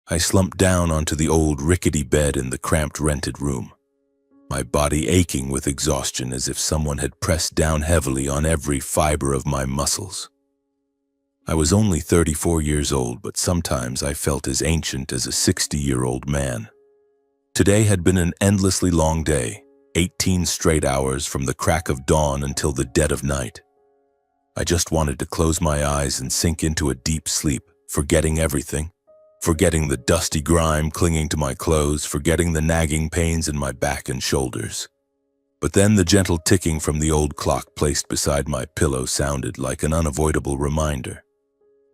I slumped down onto the old rickety bed in the cramped rented room, my body aching with exhaustion as if someone had pressed down heavily on every fiber of my muscles. I was only 34 years old, but sometimes I felt as ancient as a 60-year-old man. Today had been an endlessly long day, 18 straight hours from the crack of dawn until the dead of night. I just wanted to close my eyes and sink into a deep sleep, forgetting everything. Forgetting the dusty grime clinging to my clothes, forgetting the nagging pains in my back and shoulders. But then the gentle ticking from the old clock placed beside my pillow sounded like an unavoidable reminder.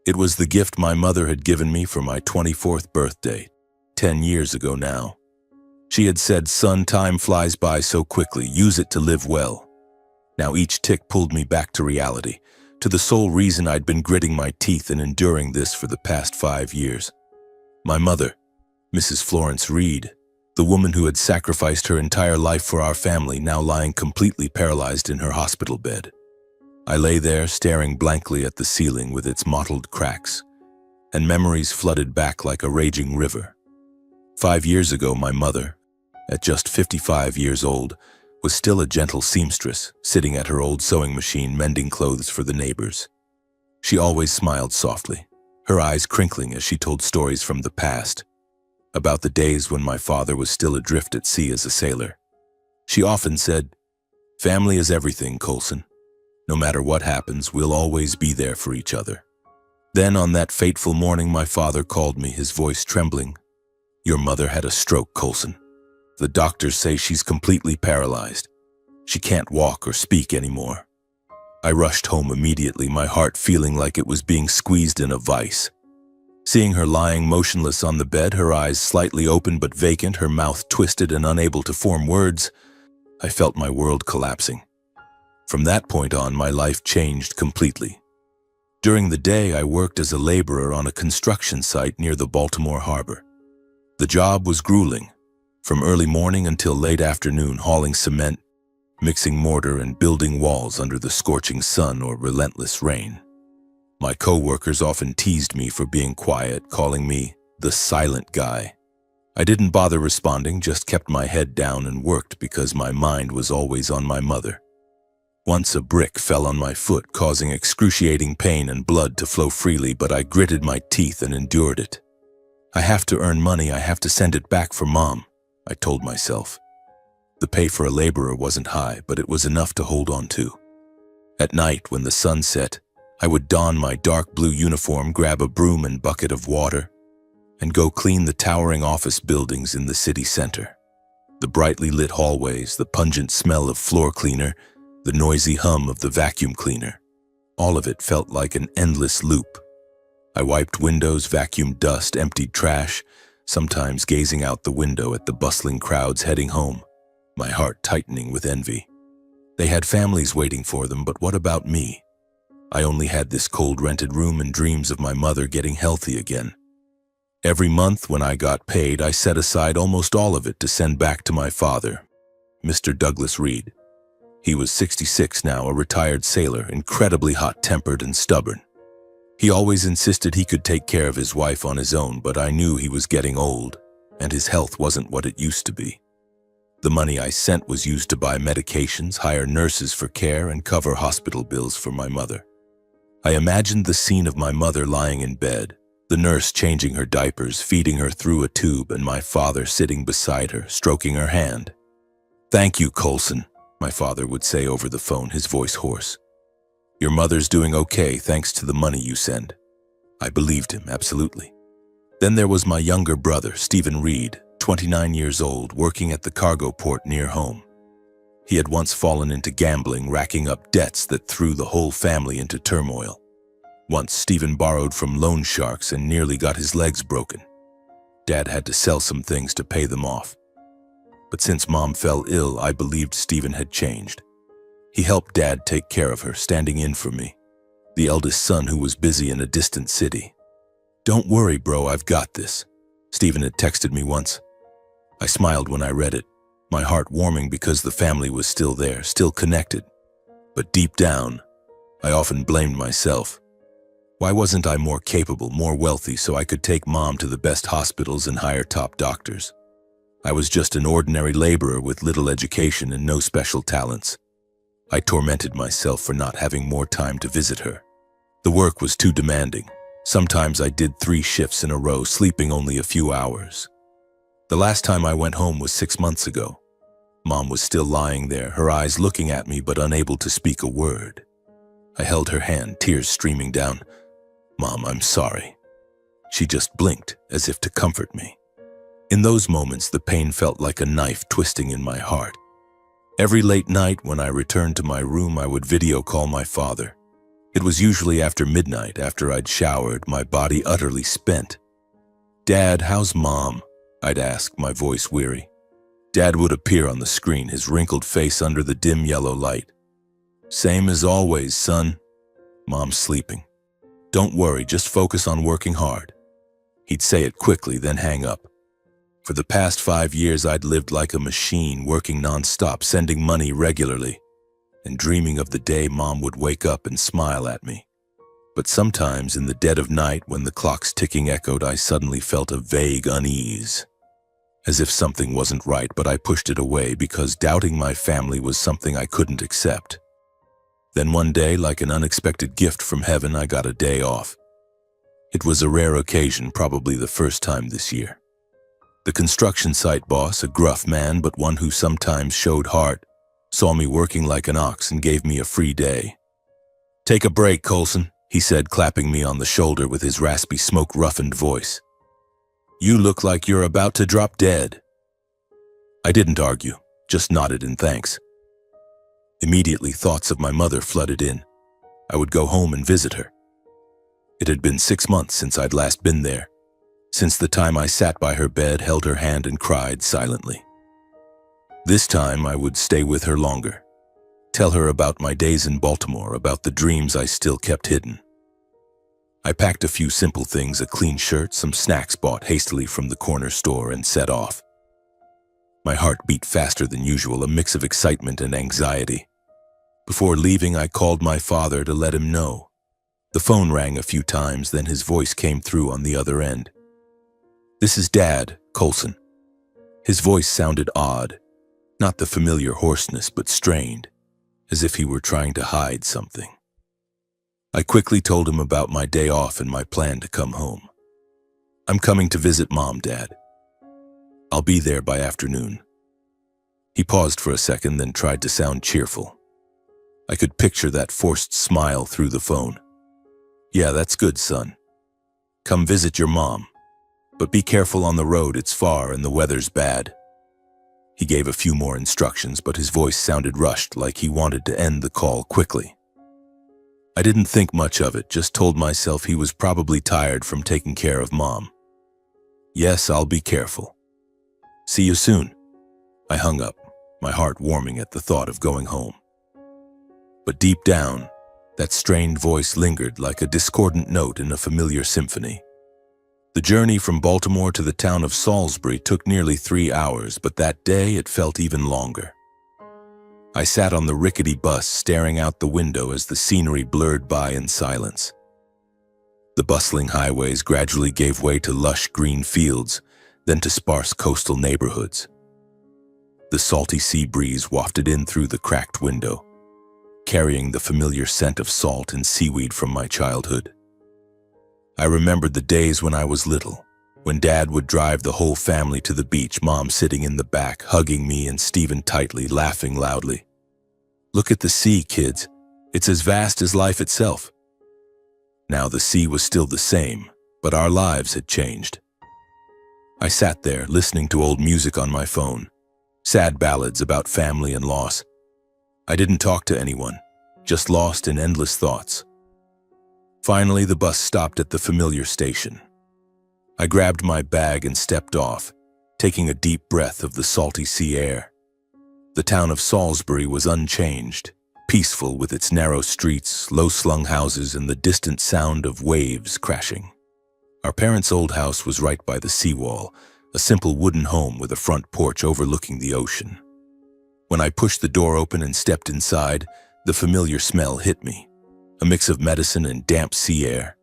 It was the gift my mother had given me for my 24th birthday, 10 years ago now. She had said, "Son, time flies by so quickly, use it to live well." Now each tick pulled me back to reality, to the sole reason I'd been gritting my teeth and enduring this for the past 5 years. My mother, Mrs. Florence Reed, the woman who had sacrificed her entire life for our family, now lying completely paralyzed in her hospital bed. I lay there staring blankly at the ceiling with its mottled cracks, and memories flooded back like a raging river. 5 years ago, my mother, at just 55 years old, was still a gentle seamstress, sitting at her old sewing machine mending clothes for the neighbors. She always smiled softly, her eyes crinkling as she told stories from the past, about the days when my father was still adrift at sea as a sailor. She often said, "Family is everything, Coulson. No matter what happens, we'll always be there for each other." Then on that fateful morning, my father called me, his voice trembling. "Your mother had a stroke, Coulson. The doctors say she's completely paralyzed. She can't walk or speak anymore." I rushed home immediately, my heart feeling like it was being squeezed in a vice. Seeing her lying motionless on the bed, her eyes slightly open but vacant, her mouth twisted and unable to form words, I felt my world collapsing. From that point on, my life changed completely. During the day, I worked as a laborer on a construction site near the Baltimore harbor. The job was grueling, from early morning until late afternoon, hauling cement, mixing mortar and building walls under the scorching sun or relentless rain. My co-workers often teased me for being quiet, calling me the silent guy. I didn't bother responding, just kept my head down and worked because my mind was always on my mother. Once a brick fell on my foot, causing excruciating pain and blood to flow freely, but I gritted my teeth and endured it. "I have to earn money, I have to send it back for Mom," I told myself. The pay for a laborer wasn't high, but it was enough to hold on to. At night, when the sun set, I would don my dark blue uniform, grab a broom and bucket of water, and go clean the towering office buildings in the city center. The brightly lit hallways, the pungent smell of floor cleaner, the noisy hum of the vacuum cleaner. All of it felt like an endless loop. I wiped windows, vacuumed dust, emptied trash, sometimes gazing out the window at the bustling crowds heading home, my heart tightening with envy. They had families waiting for them, but what about me? I only had this cold rented room and dreams of my mother getting healthy again. Every month when I got paid, I set aside almost all of it to send back to my father, Mr. Douglas Reed. He was 66 now, a retired sailor, incredibly hot-tempered and stubborn. He always insisted he could take care of his wife on his own, but I knew he was getting old, and his health wasn't what it used to be. The money I sent was used to buy medications, hire nurses for care, and cover hospital bills for my mother. I imagined the scene of my mother lying in bed, the nurse changing her diapers, feeding her through a tube, and my father sitting beside her, stroking her hand. "Thank you, Coulson," my father would say over the phone, his voice hoarse. "Your mother's doing okay thanks to the money you send." I believed him, absolutely. Then there was my younger brother, Stephen Reed, 29 years old, working at the cargo port near home. He had once fallen into gambling, racking up debts that threw the whole family into turmoil. Once Stephen borrowed from loan sharks and nearly got his legs broken. Dad had to sell some things to pay them off. But since Mom fell ill, I believed Stephen had changed. He helped Dad take care of her, standing in for me, the eldest son who was busy in a distant city. "Don't worry, bro, I've got this," Stephen had texted me once. I smiled when I read it, my heart warming because the family was still there, still connected. But deep down, I often blamed myself. Why wasn't I more capable, more wealthy, so I could take Mom to the best hospitals and hire top doctors? I was just an ordinary laborer with little education and no special talents. I tormented myself for not having more time to visit her. The work was too demanding. Sometimes I did 3 shifts in a row, sleeping only a few hours. The last time I went home was 6 months ago. Mom was still lying there, her eyes looking at me but unable to speak a word. I held her hand, tears streaming down. "Mom, I'm sorry." She just blinked, as if to comfort me. In those moments, the pain felt like a knife twisting in my heart. Every late night when I returned to my room, I would video call my father. It was usually after midnight, after I'd showered, my body utterly spent. "Dad, how's Mom?" I'd ask, my voice weary. Dad would appear on the screen, his wrinkled face under the dim yellow light. "Same as always, son. Mom's sleeping. Don't worry, just focus on working hard." He'd say it quickly, then hang up. For the past 5 years, I'd lived like a machine, working non-stop, sending money regularly, and dreaming of the day Mom would wake up and smile at me. But sometimes, in the dead of night, when the clock's ticking echoed, I suddenly felt a vague unease. As if something wasn't right, but I pushed it away because doubting my family was something I couldn't accept. Then one day, like an unexpected gift from heaven, I got a day off. It was a rare occasion, probably the first time this year. The construction site boss, a gruff man but one who sometimes showed heart, saw me working like an ox and gave me a free day. "Take a break, Coulson," he said, clapping me on the shoulder with his raspy, smoke-roughened voice. "You look like you're about to drop dead." I didn't argue, just nodded in thanks. Immediately, thoughts of my mother flooded in. I would go home and visit her. It had been 6 months since I'd last been there, since the time I sat by her bed, held her hand, and cried silently. This time, I would stay with her longer, tell her about my days in Baltimore, about the dreams I still kept hidden. I packed a few simple things, a clean shirt, some snacks bought hastily from the corner store, and set off. My heart beat faster than usual, a mix of excitement and anxiety. Before leaving, I called my father to let him know. The phone rang a few times, then his voice came through on the other end. "This is Dad, Coulson." His voice sounded odd, not the familiar hoarseness, but strained, as if he were trying to hide something. I quickly told him about my day off and my plan to come home. "I'm coming to visit Mom, Dad. I'll be there by afternoon." He paused for a second, then tried to sound cheerful. I could picture that forced smile through the phone. "Yeah, that's good, son. Come visit your mom. But be careful on the road, it's far and the weather's bad." He gave a few more instructions, but his voice sounded rushed, like he wanted to end the call quickly. I didn't think much of it, just told myself he was probably tired from taking care of Mom. "Yes, I'll be careful. See you soon." I hung up, my heart warming at the thought of going home. But deep down, that strained voice lingered like a discordant note in a familiar symphony. The journey from Baltimore to the town of Salisbury took nearly 3 hours, but that day it felt even longer. I sat on the rickety bus, staring out the window as the scenery blurred by in silence. The bustling highways gradually gave way to lush green fields, then to sparse coastal neighborhoods. The salty sea breeze wafted in through the cracked window, carrying the familiar scent of salt and seaweed from my childhood. I remembered the days when I was little, when Dad would drive the whole family to the beach, Mom sitting in the back, hugging me and Stephen tightly, laughing loudly. "Look at the sea, kids. It's as vast as life itself." Now the sea was still the same, but our lives had changed. I sat there, listening to old music on my phone, sad ballads about family and loss. I didn't talk to anyone, just lost in endless thoughts. Finally, the bus stopped at the familiar station. I grabbed my bag and stepped off, taking a deep breath of the salty sea air. The town of Salisbury was unchanged, peaceful with its narrow streets, low-slung houses, and the distant sound of waves crashing. Our parents' old house was right by the seawall, a simple wooden home with a front porch overlooking the ocean. When I pushed the door open and stepped inside, the familiar smell hit me, a mix of medicine and damp sea air.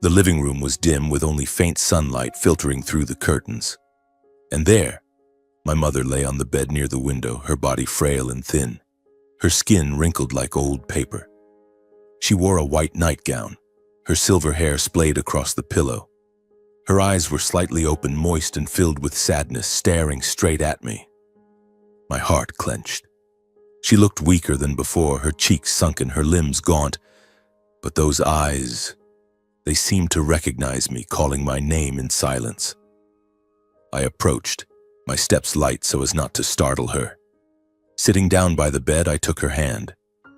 The living room was dim with only faint sunlight filtering through the curtains. And there, my mother lay on the bed near the window, her body frail and thin, her skin wrinkled like old paper. She wore a white nightgown, her silver hair splayed across the pillow. Her eyes were slightly open, moist and filled with sadness, staring straight at me. My heart clenched. She looked weaker than before, her cheeks sunken, her limbs gaunt. But those eyes, they seemed to recognize me, calling my name in silence. I approached, my steps light so as not to startle her. Sitting down by the bed, I took her hand.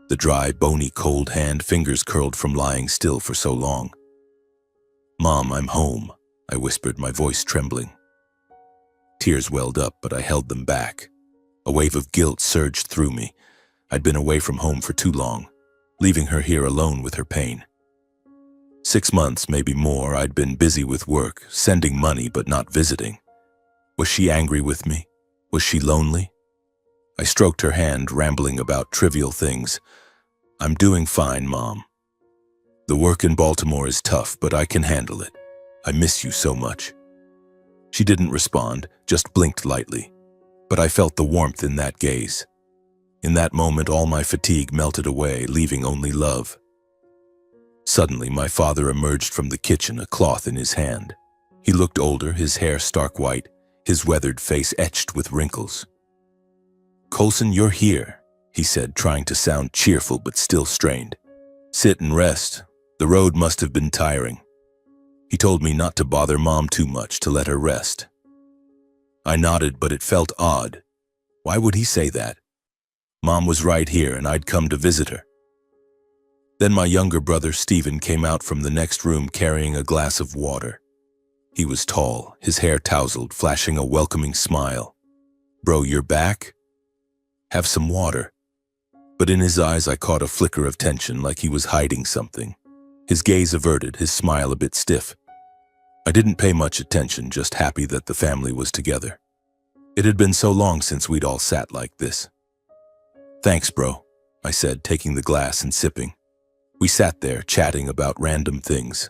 The dry, bony, cold hand, fingers curled from lying still for so long. "Mom, I'm home," I whispered, my voice trembling. Tears welled up, but I held them back. A wave of guilt surged through me. I'd been away from home for too long, leaving her here alone with her pain. 6 months, maybe more, I'd been busy with work, sending money but not visiting. Was she angry with me? Was she lonely? I stroked her hand, rambling about trivial things. "I'm doing fine, Mom. The work in Baltimore is tough, but I can handle it. I miss you so much." She didn't respond, just blinked lightly. But I felt the warmth in that gaze. In that moment, all my fatigue melted away, leaving only love. Suddenly, my father emerged from the kitchen, a cloth in his hand. He looked older, his hair stark white, his weathered face etched with wrinkles. "Coulson, you're here," he said, trying to sound cheerful but still strained. "Sit and rest. The road must have been tiring." He told me not to bother Mom too much, to let her rest. I nodded, but it felt odd. Why would he say that? Mom was right here, and I'd come to visit her. Then my younger brother, Stephen, came out from the next room carrying a glass of water. He was tall, his hair tousled, flashing a welcoming smile. "Bro, you're back? Have some water." But in his eyes I caught a flicker of tension, like he was hiding something. His gaze averted, his smile a bit stiff. I didn't pay much attention, just happy that the family was together. It had been so long since we'd all sat like this. "Thanks, bro," I said, taking the glass and sipping. We sat there, chatting about random things.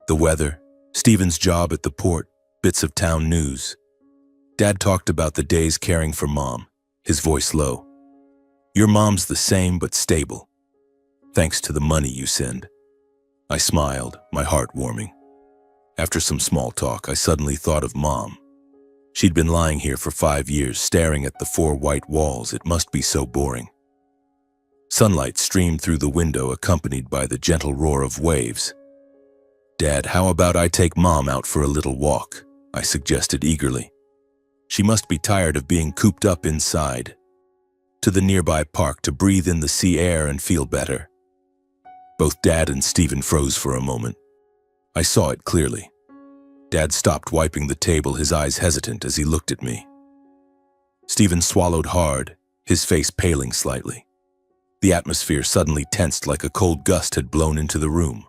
The weather, Stephen's job at the port, bits of town news. Dad talked about the days caring for Mom, his voice low. "Your mom's the same but stable, thanks to the money you send." I smiled, my heart warming. After some small talk, I suddenly thought of Mom. She'd been lying here for 5 years, staring at the 4 white walls. It must be so boring. Sunlight streamed through the window, accompanied by the gentle roar of waves. "Dad, how about I take Mom out for a little walk?" I suggested eagerly. "She must be tired of being cooped up inside. To the nearby park to breathe in the sea air and feel better." Both Dad and Stephen froze for a moment. I saw it clearly. Dad stopped wiping the table, his eyes hesitant as he looked at me. Stephen swallowed hard, his face paling slightly. The atmosphere suddenly tensed, like a cold gust had blown into the room.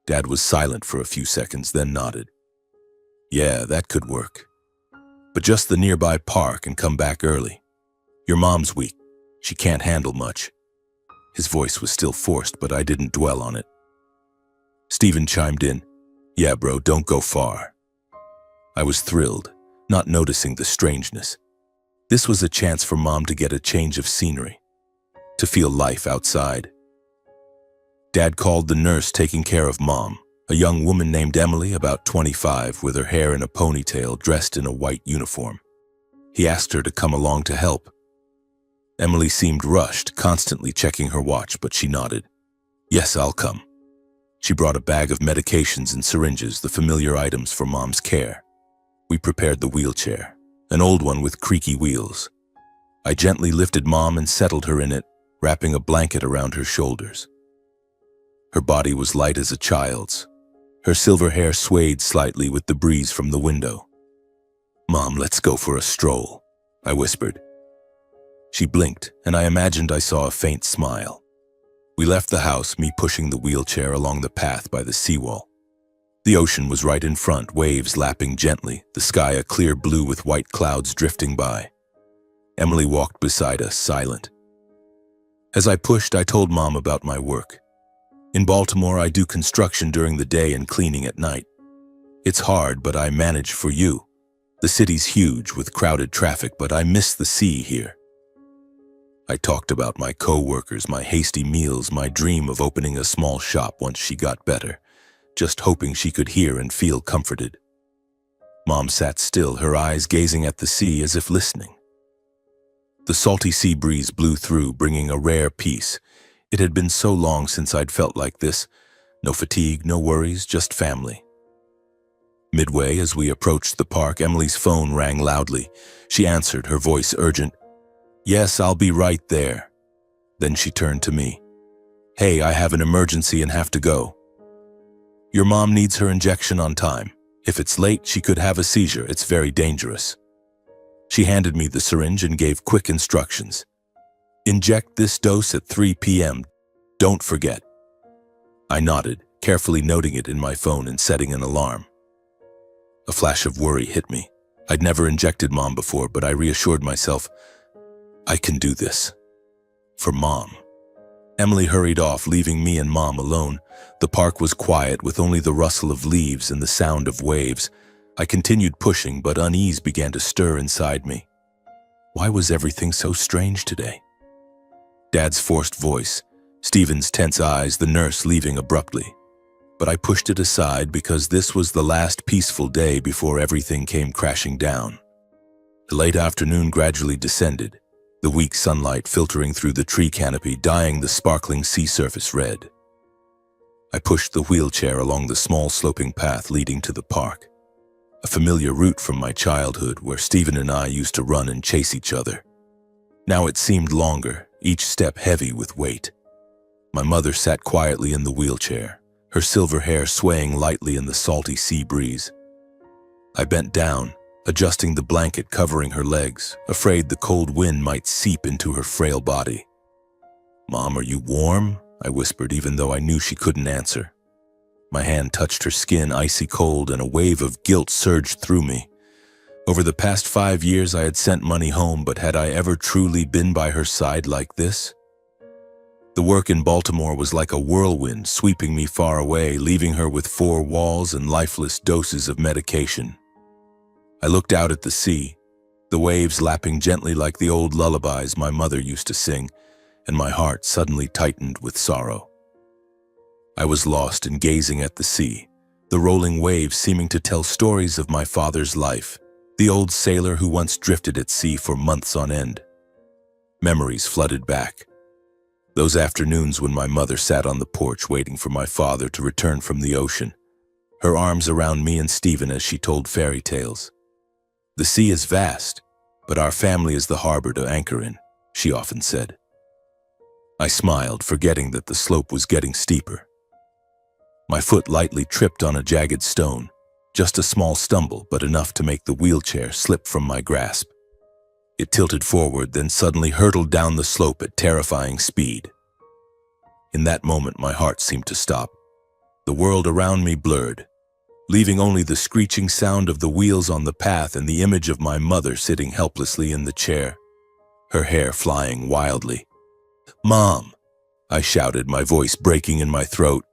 Dad was silent for a few seconds, then nodded. "Yeah, that could work. But just the nearby park and come back early. Your mom's weak. She can't handle much." His voice was still forced, but I didn't dwell on it. Stephen chimed in. "Yeah, bro, don't go far." I was thrilled, not noticing the strangeness. This was a chance for Mom to get a change of scenery, to feel life outside. Dad called the nurse taking care of Mom, a young woman named Emily, about 25, with her hair in a ponytail, dressed in a white uniform. He asked her to come along to help. Emily seemed rushed, constantly checking her watch, but she nodded. "Yes, I'll come." She brought a bag of medications and syringes, the familiar items for Mom's care. We prepared the wheelchair, an old one with creaky wheels. I gently lifted Mom and settled her in it, wrapping a blanket around her shoulders. Her body was light as a child's. Her silver hair swayed slightly with the breeze from the window. "Mom, let's go for a stroll," I whispered. She blinked, and I imagined I saw a faint smile. We left the house, me pushing the wheelchair along the path by the seawall. The ocean was right in front, waves lapping gently, the sky a clear blue with white clouds drifting by. Emily walked beside us, silent. As I pushed, I told Mom about my work. In Baltimore, I do construction during the day and cleaning at night. It's hard, but I manage for you. The city's huge with crowded traffic, but I miss the sea here. I talked about my co-workers, my hasty meals, my dream of opening a small shop once she got better, just hoping she could hear and feel comforted. Mom sat still, her eyes gazing at the sea as if listening. The salty sea breeze blew through, bringing a rare peace. It had been so long since I'd felt like this. No fatigue, no worries, just family. Midway, as we approached the park, Emily's phone rang loudly. She answered, her voice urgent. "Yes, I'll be right there." Then she turned to me. "Hey, I have an emergency and have to go. Your mom needs her injection on time. If it's late, she could have a seizure. It's very dangerous." She handed me the syringe and gave quick instructions. "Inject this dose at 3 p.m. Don't forget." I nodded, carefully noting it in my phone and setting an alarm. A flash of worry hit me. I'd never injected Mom before, but I reassured myself, I can do this. For Mom. Emily hurried off, leaving me and Mom alone. The park was quiet, with only the rustle of leaves and the sound of waves. I continued pushing, but unease began to stir inside me. Why was everything so strange today? Dad's forced voice, Stephen's tense eyes, the nurse leaving abruptly. But I pushed it aside because this was the last peaceful day before everything came crashing down. The late afternoon gradually descended, the weak sunlight filtering through the tree canopy, dyeing the sparkling sea surface red. I pushed the wheelchair along the small sloping path leading to the park, a familiar route from my childhood where Stephen and I used to run and chase each other. Now it seemed longer, each step heavy with weight. My mother sat quietly in the wheelchair, her silver hair swaying lightly in the salty sea breeze. I bent down, adjusting the blanket covering her legs, afraid the cold wind might seep into her frail body. "Mom, are you warm?" I whispered, even though I knew she couldn't answer. My hand touched her skin, icy cold, and a wave of guilt surged through me. Over the past 5 years, I had sent money home, but had I ever truly been by her side like this? The work in Baltimore was like a whirlwind, sweeping me far away, leaving her with 4 walls and lifeless doses of medication. I looked out at the sea, the waves lapping gently like the old lullabies my mother used to sing, and my heart suddenly tightened with sorrow. I was lost in gazing at the sea, the rolling waves seeming to tell stories of my father's life, the old sailor who once drifted at sea for months on end. Memories flooded back. Those afternoons when my mother sat on the porch waiting for my father to return from the ocean, her arms around me and Stephen as she told fairy tales. "The sea is vast, but our family is the harbor to anchor in," she often said. I smiled, forgetting that the slope was getting steeper. My foot lightly tripped on a jagged stone, just a small stumble, but enough to make the wheelchair slip from my grasp. It tilted forward, then suddenly hurtled down the slope at terrifying speed. In that moment, my heart seemed to stop. The world around me blurred, leaving only the screeching sound of the wheels on the path and the image of my mother sitting helplessly in the chair, her hair flying wildly. "Mom!" I shouted, my voice breaking in my throat.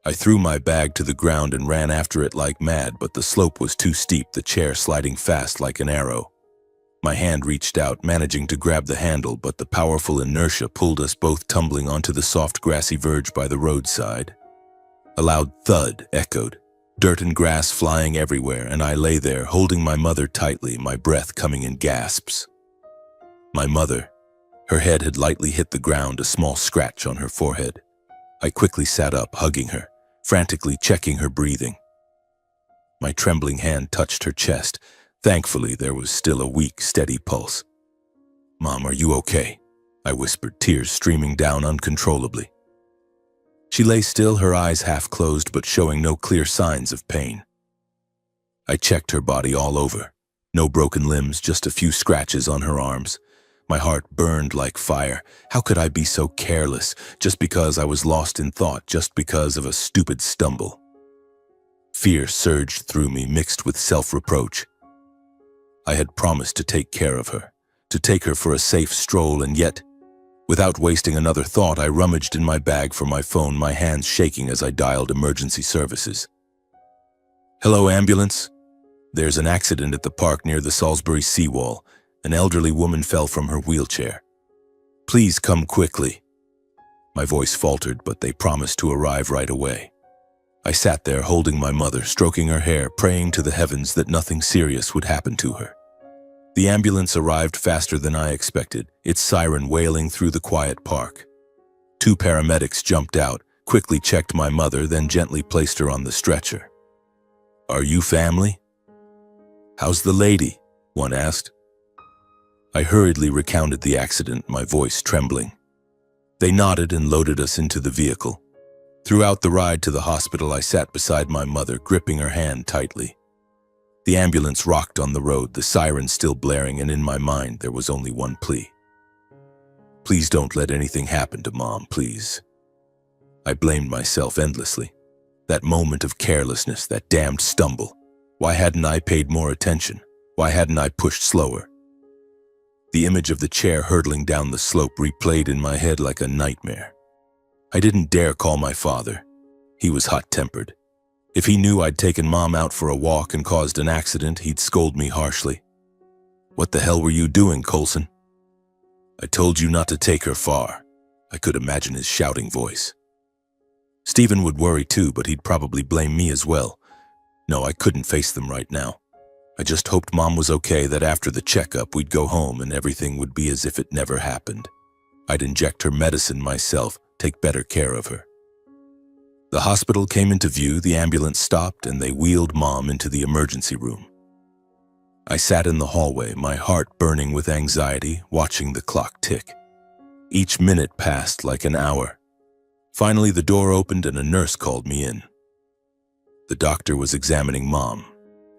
I threw my bag to the ground and ran after it like mad, but the slope was too steep, the chair sliding fast like an arrow. My hand reached out, managing to grab the handle, but the powerful inertia pulled us both tumbling onto the soft grassy verge by the roadside. A loud thud echoed, dirt and grass flying everywhere, and I lay there, holding my mother tightly, my breath coming in gasps. My mother, her head had lightly hit the ground, a small scratch on her forehead. I quickly sat up, hugging her, frantically checking her breathing. My trembling hand touched her chest. Thankfully, there was still a weak, steady pulse. "Mom, are you okay?" I whispered, tears streaming down uncontrollably. She lay still, her eyes half closed but showing no clear signs of pain. I checked her body all over. No broken limbs, just a few scratches on her arms. My heart burned like fire. How could I be so careless, just because I was lost in thought, just because of a stupid stumble? Fear surged through me, mixed with self-reproach. I had promised to take care of her, to take her for a safe stroll, and yet Without wasting another thought, I rummaged in my bag for my phone, my hands shaking as I dialed emergency services. Hello, ambulance? There's an accident at the park near the Salisbury seawall. An elderly woman fell from her wheelchair. Please come quickly. My voice faltered, but they promised to arrive right away. I sat there holding my mother, stroking her hair, praying to the heavens that nothing serious would happen to her. The ambulance arrived faster than I expected, its siren wailing through the quiet park. 2 paramedics jumped out, quickly checked my mother, then gently placed her on the stretcher. Are you family? How's the lady? One asked. I hurriedly recounted the accident, my voice trembling. They nodded and loaded us into the vehicle. Throughout the ride to the hospital, I sat beside my mother, gripping her hand tightly. The ambulance rocked on the road, the siren still blaring, and in my mind there was only one plea. Please don't let anything happen to Mom, please. I blamed myself endlessly. That moment of carelessness, that damned stumble. Why hadn't I paid more attention? Why hadn't I pushed slower? The image of the chair hurtling down the slope replayed in my head like a nightmare. I didn't dare call my father. He was hot-tempered. If he knew I'd taken Mom out for a walk and caused an accident, he'd scold me harshly. What the hell were you doing, Coulson? I told you not to take her far. I could imagine his shouting voice. Stephen would worry too, but he'd probably blame me as well. No, I couldn't face them right now. I just hoped Mom was okay, that after the checkup we'd go home and everything would be as if it never happened. I'd inject her medicine myself, take better care of her. The hospital came into view, the ambulance stopped, and they wheeled Mom into the emergency room. I sat in the hallway, my heart burning with anxiety, watching the clock tick. Each minute passed like an hour. Finally, the door opened and a nurse called me in. The doctor was examining Mom,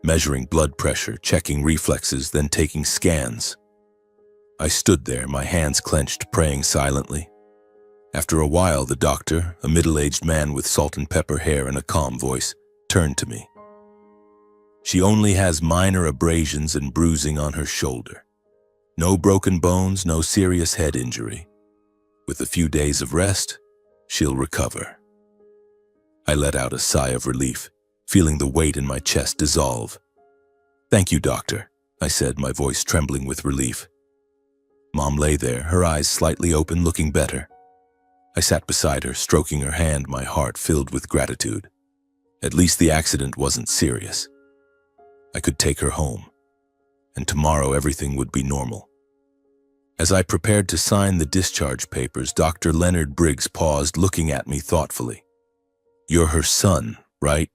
measuring blood pressure, checking reflexes, then taking scans. I stood there, my hands clenched, praying silently. After a while, the doctor, a middle-aged man with salt and pepper hair and a calm voice, turned to me. She only has minor abrasions and bruising on her shoulder. No broken bones, no serious head injury. With a few days of rest, she'll recover. I let out a sigh of relief, feeling the weight in my chest dissolve. Thank you, doctor, I said, my voice trembling with relief. Mom lay there, her eyes slightly open, looking better. I sat beside her, stroking her hand, my heart filled with gratitude. At least the accident wasn't serious. I could take her home, and tomorrow everything would be normal. As I prepared to sign the discharge papers, Dr. Leonard Briggs paused, looking at me thoughtfully. You're her son, right?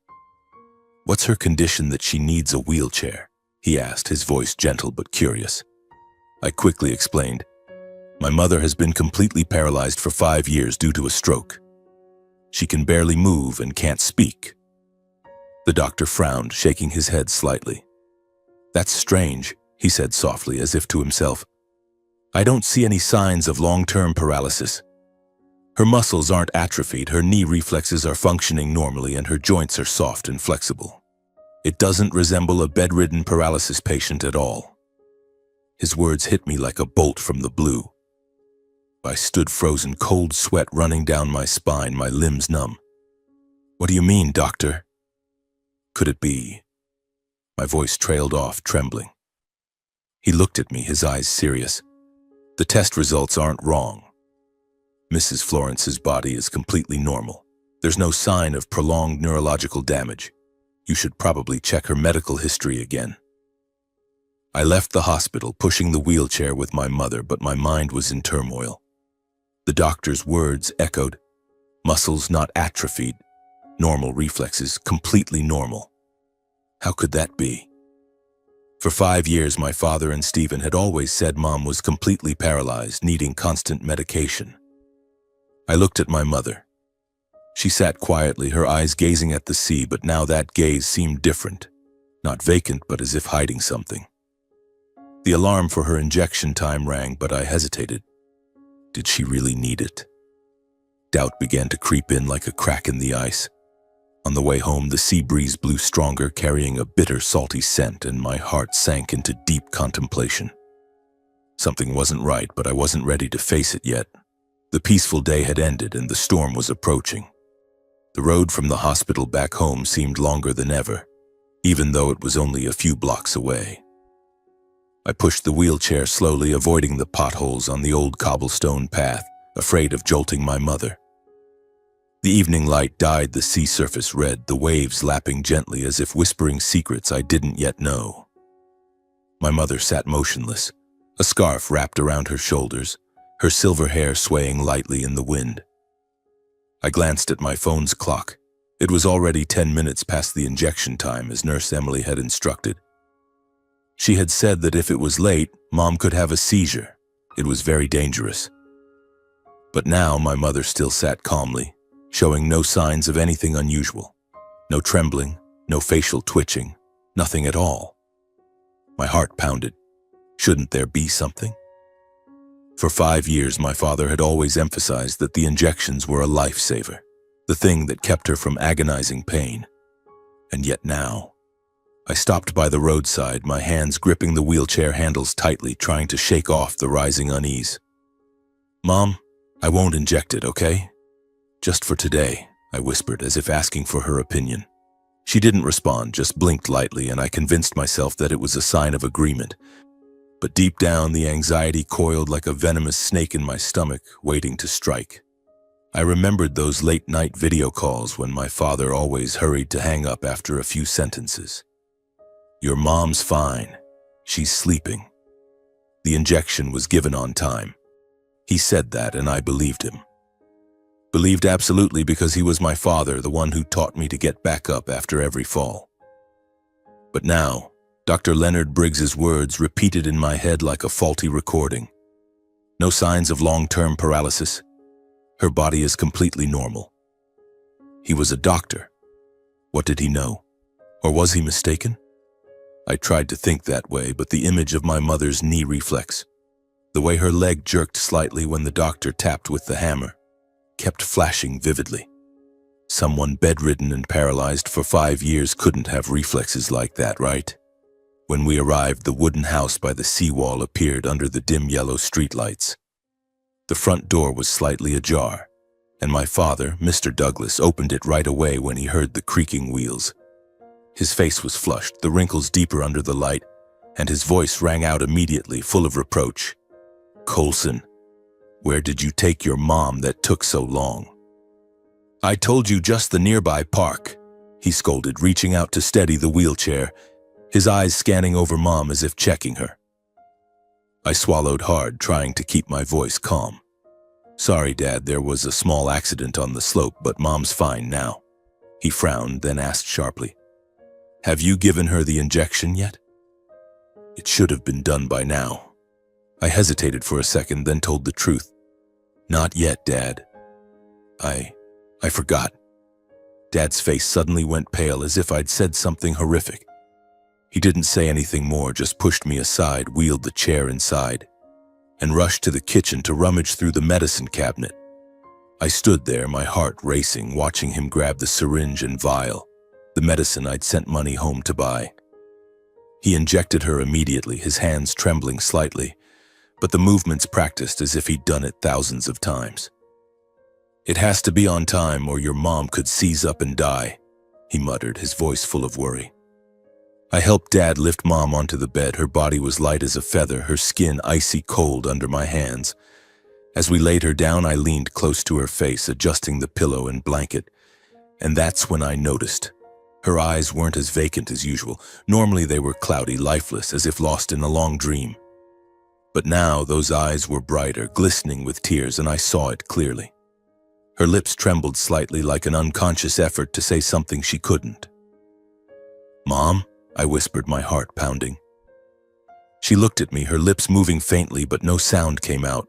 What's her condition that she needs a wheelchair? He asked, his voice gentle but curious. I quickly explained. My mother has been completely paralyzed for 5 years due to a stroke. She can barely move and can't speak. The doctor frowned, shaking his head slightly. That's strange, he said softly, as if to himself. I don't see any signs of long-term paralysis. Her muscles aren't atrophied, her knee reflexes are functioning normally, and her joints are soft and flexible. It doesn't resemble a bedridden paralysis patient at all. His words hit me like a bolt from the blue. I stood frozen, cold sweat running down my spine, my limbs numb. What do you mean, doctor? Could it be? My voice trailed off, trembling. He looked at me, his eyes serious. The test results aren't wrong. Mrs. Florence's body is completely normal. There's no sign of prolonged neurological damage. You should probably check her medical history again. I left the hospital, pushing the wheelchair with my mother, but my mind was in turmoil. The doctor's words echoed. Muscles not atrophied. Normal reflexes, completely normal. How could that be? For 5 years, my father and Stephen had always said Mom was completely paralyzed, needing constant medication. I looked at my mother. She sat quietly, her eyes gazing at the sea, but now that gaze seemed different. Not vacant, but as if hiding something. The alarm for her injection time rang, but I hesitated. Did she really need it? Doubt began to creep in like a crack in the ice. On the way home, the sea breeze blew stronger, carrying a bitter, salty scent, and my heart sank into deep contemplation. Something wasn't right, but I wasn't ready to face it yet. The peaceful day had ended and the storm was approaching. The road from the hospital back home seemed longer than ever, even though it was only a few blocks away. I pushed the wheelchair slowly, avoiding the potholes on the old cobblestone path, afraid of jolting my mother. The evening light dyed the sea surface red, the waves lapping gently as if whispering secrets I didn't yet know. My mother sat motionless, a scarf wrapped around her shoulders, her silver hair swaying lightly in the wind. I glanced at my phone's clock. It was already 10 minutes past the injection time, as Nurse Emily had instructed. She had said that if it was late, Mom could have a seizure. It was very dangerous. But now my mother still sat calmly, showing no signs of anything unusual. No trembling, no facial twitching, nothing at all. My heart pounded. Shouldn't there be something? For 5 years, my father had always emphasized that the injections were a lifesaver, the thing that kept her from agonizing pain. And yet now, I stopped by the roadside, my hands gripping the wheelchair handles tightly, trying to shake off the rising unease. "Mom, I won't inject it, okay? Just for today," I whispered, as if asking for her opinion. She didn't respond, just blinked lightly, and I convinced myself that it was a sign of agreement. But deep down, the anxiety coiled like a venomous snake in my stomach, waiting to strike. I remembered those late-night video calls when my father always hurried to hang up after a few sentences. "Your mom's fine. She's sleeping." The injection was given on time. He said that, and I believed him. Believed absolutely, because he was my father, the one who taught me to get back up after every fall. But now, Dr. Leonard Briggs's words repeated in my head like a faulty recording. No signs of long-term paralysis. Her body is completely normal. He was a doctor. What did he know? Or was he mistaken? I tried to think that way, but the image of my mother's knee reflex, the way her leg jerked slightly when the doctor tapped with the hammer, kept flashing vividly. Someone bedridden and paralyzed for 5 years couldn't have reflexes like that, right? When we arrived, the wooden house by the seawall appeared under the dim yellow streetlights. The front door was slightly ajar, and my father, Mr. Douglas, opened it right away when he heard the creaking wheels. His face was flushed, the wrinkles deeper under the light, and his voice rang out immediately, full of reproach. "Coulson, where did you take your mom that took so long?" "I told you, just the nearby park," he scolded, reaching out to steady the wheelchair, his eyes scanning over Mom as if checking her. I swallowed hard, trying to keep my voice calm. "Sorry, Dad, there was a small accident on the slope, but Mom's fine now." He frowned, then asked sharply, "Have you given her the injection yet?" It should have been done by now. I hesitated for a second, then told the truth. "Not yet, Dad. I forgot." Dad's face suddenly went pale, as if I'd said something horrific. He didn't say anything more, just pushed me aside, wheeled the chair inside, and rushed to the kitchen to rummage through the medicine cabinet. I stood there, my heart racing, watching him grab the syringe and vial, the medicine I'd sent money home to buy. He injected her immediately, his hands trembling slightly, but the movements practiced as if he'd done it thousands of times. "It has to be on time or your mom could seize up and die," he muttered, his voice full of worry. I helped Dad lift Mom onto the bed. Her body was light as a feather, her skin icy cold under my hands. As we laid her down, I leaned close to her face, adjusting the pillow and blanket, and that's when I noticed. Her eyes weren't as vacant as usual. Normally they were cloudy, lifeless, as if lost in a long dream. But now those eyes were brighter, glistening with tears, and I saw it clearly. Her lips trembled slightly, like an unconscious effort to say something she couldn't. "Mom?" I whispered, my heart pounding. She looked at me, her lips moving faintly, but no sound came out.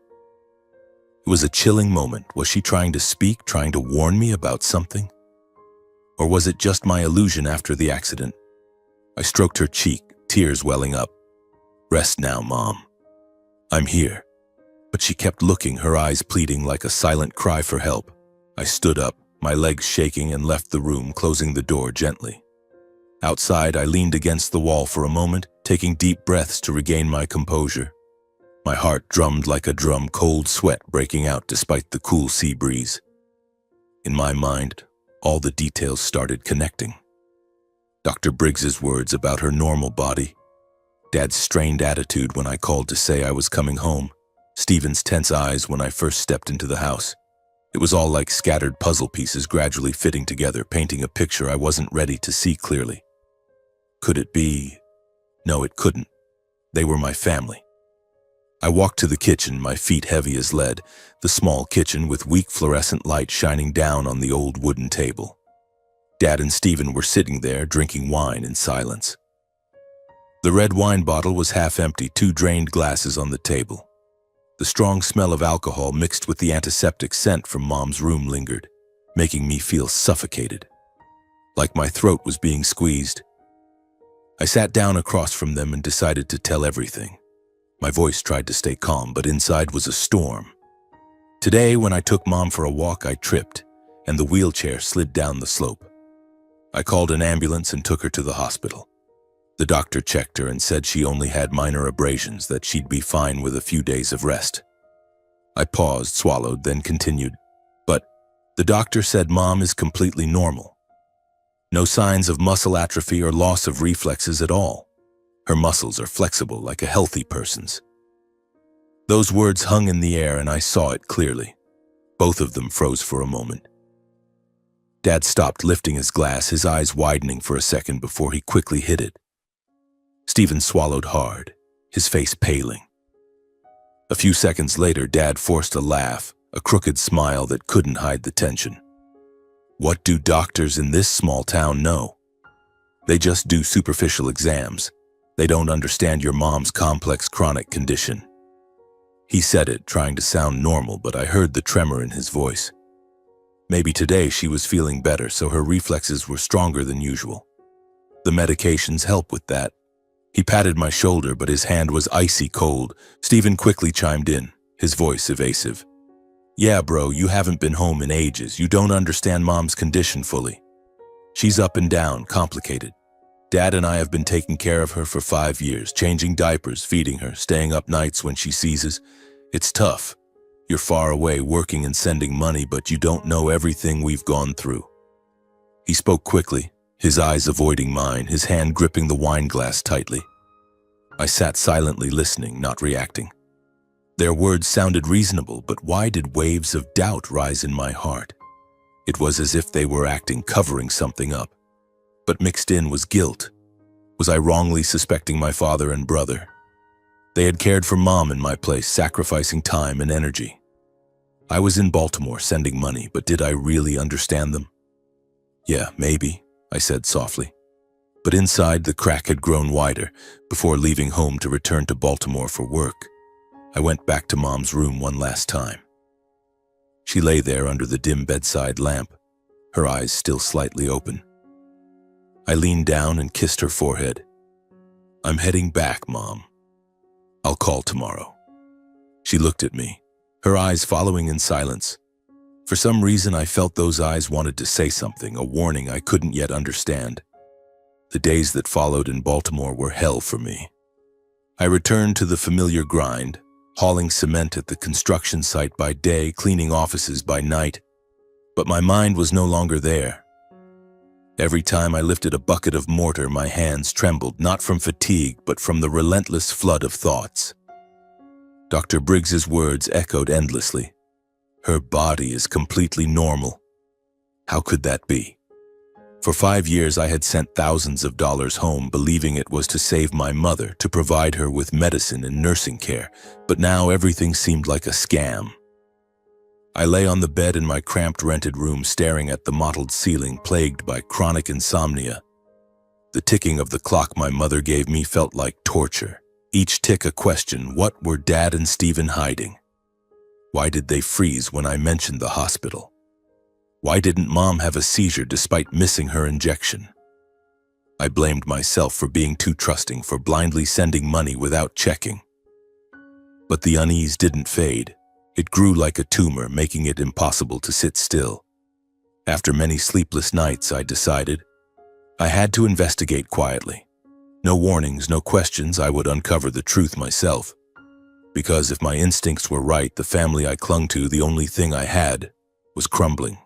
It was a chilling moment. Was she trying to speak, trying to warn me about something? Or was it just my illusion after the accident? I stroked her cheek, tears welling up. "Rest now, Mom. I'm here." But she kept looking, her eyes pleading like a silent cry for help. I stood up, my legs shaking, and left the room, closing the door gently. Outside, I leaned against the wall for a moment, taking deep breaths to regain my composure. My heart drummed like a drum, cold sweat breaking out despite the cool sea breeze. In my mind, all the details started connecting. Dr. Briggs's words about her normal body, Dad's strained attitude when I called to say I was coming home, Stephen's tense eyes when I first stepped into the house. It was all like scattered puzzle pieces gradually fitting together, painting a picture I wasn't ready to see clearly. Could it be? No, it couldn't. They were my family. I walked to the kitchen, my feet heavy as lead, the small kitchen with weak fluorescent light shining down on the old wooden table. Dad and Stephen were sitting there, drinking wine in silence. The red wine bottle was half empty, 2 drained glasses on the table. The strong smell of alcohol mixed with the antiseptic scent from Mom's room lingered, making me feel suffocated, like my throat was being squeezed. I sat down across from them and decided to tell everything. My voice tried to stay calm, but inside was a storm. Today, when I took Mom for a walk, I tripped, and the wheelchair slid down the slope. I called an ambulance and took her to the hospital. The doctor checked her and said she only had minor abrasions, that she'd be fine with a few days of rest. I paused, swallowed, then continued. But the doctor said Mom is completely normal. No signs of muscle atrophy or loss of reflexes at all. Her muscles are flexible like a healthy person's. Those words hung in the air and I saw it clearly. Both of them froze for a moment. Dad stopped lifting his glass, his eyes widening for a second before he quickly hid it. Stephen swallowed hard, his face paling. A few seconds later, Dad forced a laugh, a crooked smile that couldn't hide the tension. What do doctors in this small town know? They just do superficial exams. They don't understand your mom's complex chronic condition. He said it, trying to sound normal, but I heard the tremor in his voice. Maybe today she was feeling better, so her reflexes were stronger than usual. The medications help with that. He patted my shoulder, but his hand was icy cold. Stephen quickly chimed in, his voice evasive. Yeah, bro, you haven't been home in ages. You don't understand Mom's condition fully. She's up and down, complicated. Dad and I have been taking care of her for 5 years, changing diapers, feeding her, staying up nights when she seizes. It's tough. You're far away, working and sending money, but you don't know everything we've gone through. He spoke quickly, his eyes avoiding mine, his hand gripping the wine glass tightly. I sat silently listening, not reacting. Their words sounded reasonable, but why did waves of doubt rise in my heart? It was as if they were acting, covering something up. But mixed in was guilt. Was I wrongly suspecting my father and brother? They had cared for Mom in my place, sacrificing time and energy. I was in Baltimore sending money, but did I really understand them? Yeah, maybe, I said softly. But inside, the crack had grown wider. Before leaving home to return to Baltimore for work, I went back to Mom's room one last time. She lay there under the dim bedside lamp, her eyes still slightly open. I leaned down and kissed her forehead. I'm heading back, Mom. I'll call tomorrow. She looked at me, her eyes following in silence. For some reason, I felt those eyes wanted to say something, a warning I couldn't yet understand. The days that followed in Baltimore were hell for me. I returned to the familiar grind, hauling cement at the construction site by day, cleaning offices by night. But my mind was no longer there. Every time I lifted a bucket of mortar, my hands trembled, not from fatigue, but from the relentless flood of thoughts. Dr. Briggs's words echoed endlessly. Her body is completely normal. How could that be? For 5 years, I had sent thousands of dollars home, believing it was to save my mother, to provide her with medicine and nursing care, but now everything seemed like a scam. I lay on the bed in my cramped rented room, staring at the mottled ceiling, plagued by chronic insomnia. The ticking of the clock my mother gave me felt like torture. Each tick a question: what were Dad and Stephen hiding? Why did they freeze when I mentioned the hospital? Why didn't Mom have a seizure despite missing her injection? I blamed myself for being too trusting, for blindly sending money without checking. But the unease didn't fade. It grew like a tumor, making it impossible to sit still. After many sleepless nights, I decided I had to investigate quietly. No warnings, no questions, I would uncover the truth myself. Because if my instincts were right, the family I clung to, the only thing I had, was crumbling.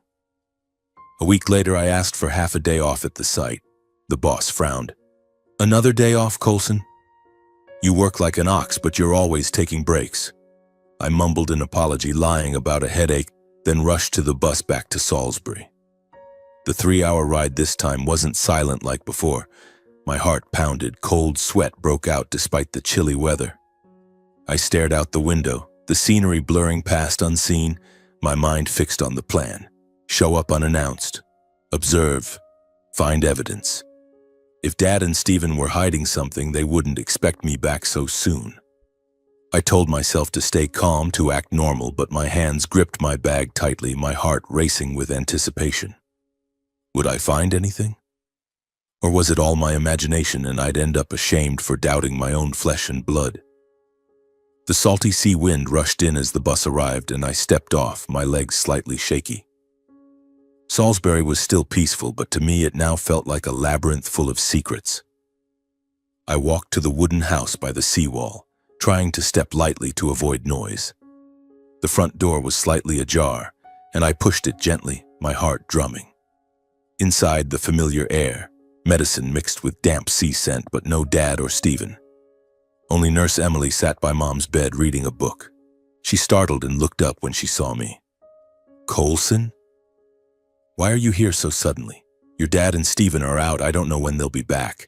A week later, I asked for half a day off at the site. The boss frowned. "Another day off, Coulson? You work like an ox, but you're always taking breaks." I mumbled an apology, lying about a headache, then rushed to the bus back to Salisbury. The 3-hour ride this time wasn't silent like before. My heart pounded, cold sweat broke out despite the chilly weather. I stared out the window, the scenery blurring past unseen, my mind fixed on the plan. Show up unannounced. Observe. Find evidence. If Dad and Stephen were hiding something, they wouldn't expect me back so soon. I told myself to stay calm, to act normal, but my hands gripped my bag tightly, my heart racing with anticipation. Would I find anything? Or was it all my imagination and I'd end up ashamed for doubting my own flesh and blood? The salty sea wind rushed in as the bus arrived, and I stepped off, my legs slightly shaky. Salisbury was still peaceful, but to me it now felt like a labyrinth full of secrets. I walked to the wooden house by the seawall, trying to step lightly to avoid noise. The front door was slightly ajar, and I pushed it gently, my heart drumming. Inside, the familiar air, medicine mixed with damp sea scent, but no Dad or Stephen. Only Nurse Emily sat by Mom's bed reading a book. She startled and looked up when she saw me. "Coulson? Why are you here so suddenly? Your Dad and Stephen are out. I don't know when they'll be back."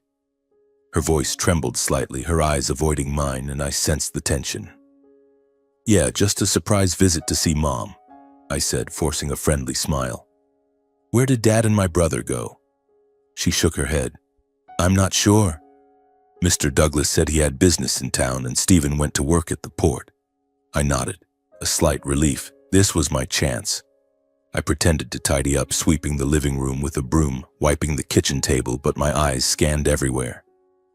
Her voice trembled slightly, her eyes avoiding mine, and I sensed the tension. "Yeah, just a surprise visit to see Mom," I said, forcing a friendly smile. "Where did Dad and my brother go?" She shook her head. "I'm not sure. Mr. Douglas said he had business in town and Stephen went to work at the port." I nodded, a slight relief. This was my chance. I pretended to tidy up, sweeping the living room with a broom, wiping the kitchen table, but my eyes scanned everywhere.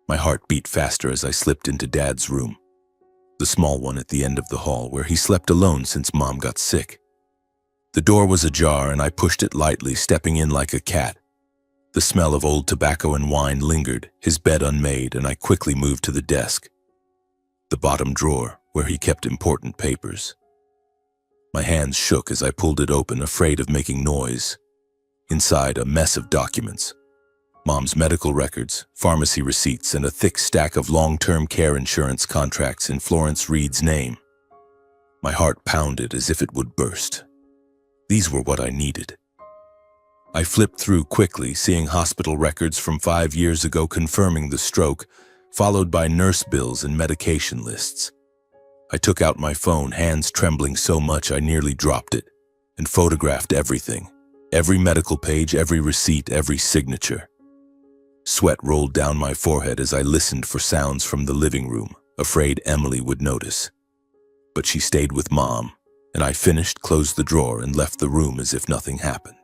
My heart beat faster as I slipped into Dad's room, the small one at the end of the hall where he slept alone since Mom got sick. The door was ajar and I pushed it lightly, stepping in like a cat. The smell of old tobacco and wine lingered, his bed unmade, and I quickly moved to the desk, the bottom drawer where he kept important papers. My hands shook as I pulled it open, afraid of making noise. Inside, a mess of documents. Mom's medical records, pharmacy receipts, and a thick stack of long-term care insurance contracts in Florence Reed's name. My heart pounded as if it would burst. These were what I needed. I flipped through quickly, seeing hospital records from 5 years ago confirming the stroke, followed by nurse bills and medication lists. I took out my phone, hands trembling so much I nearly dropped it, and photographed everything. Every medical page, every receipt, every signature. Sweat rolled down my forehead as I listened for sounds from the living room, afraid Emily would notice. But she stayed with Mom, and I finished, closed the drawer, and left the room as if nothing happened.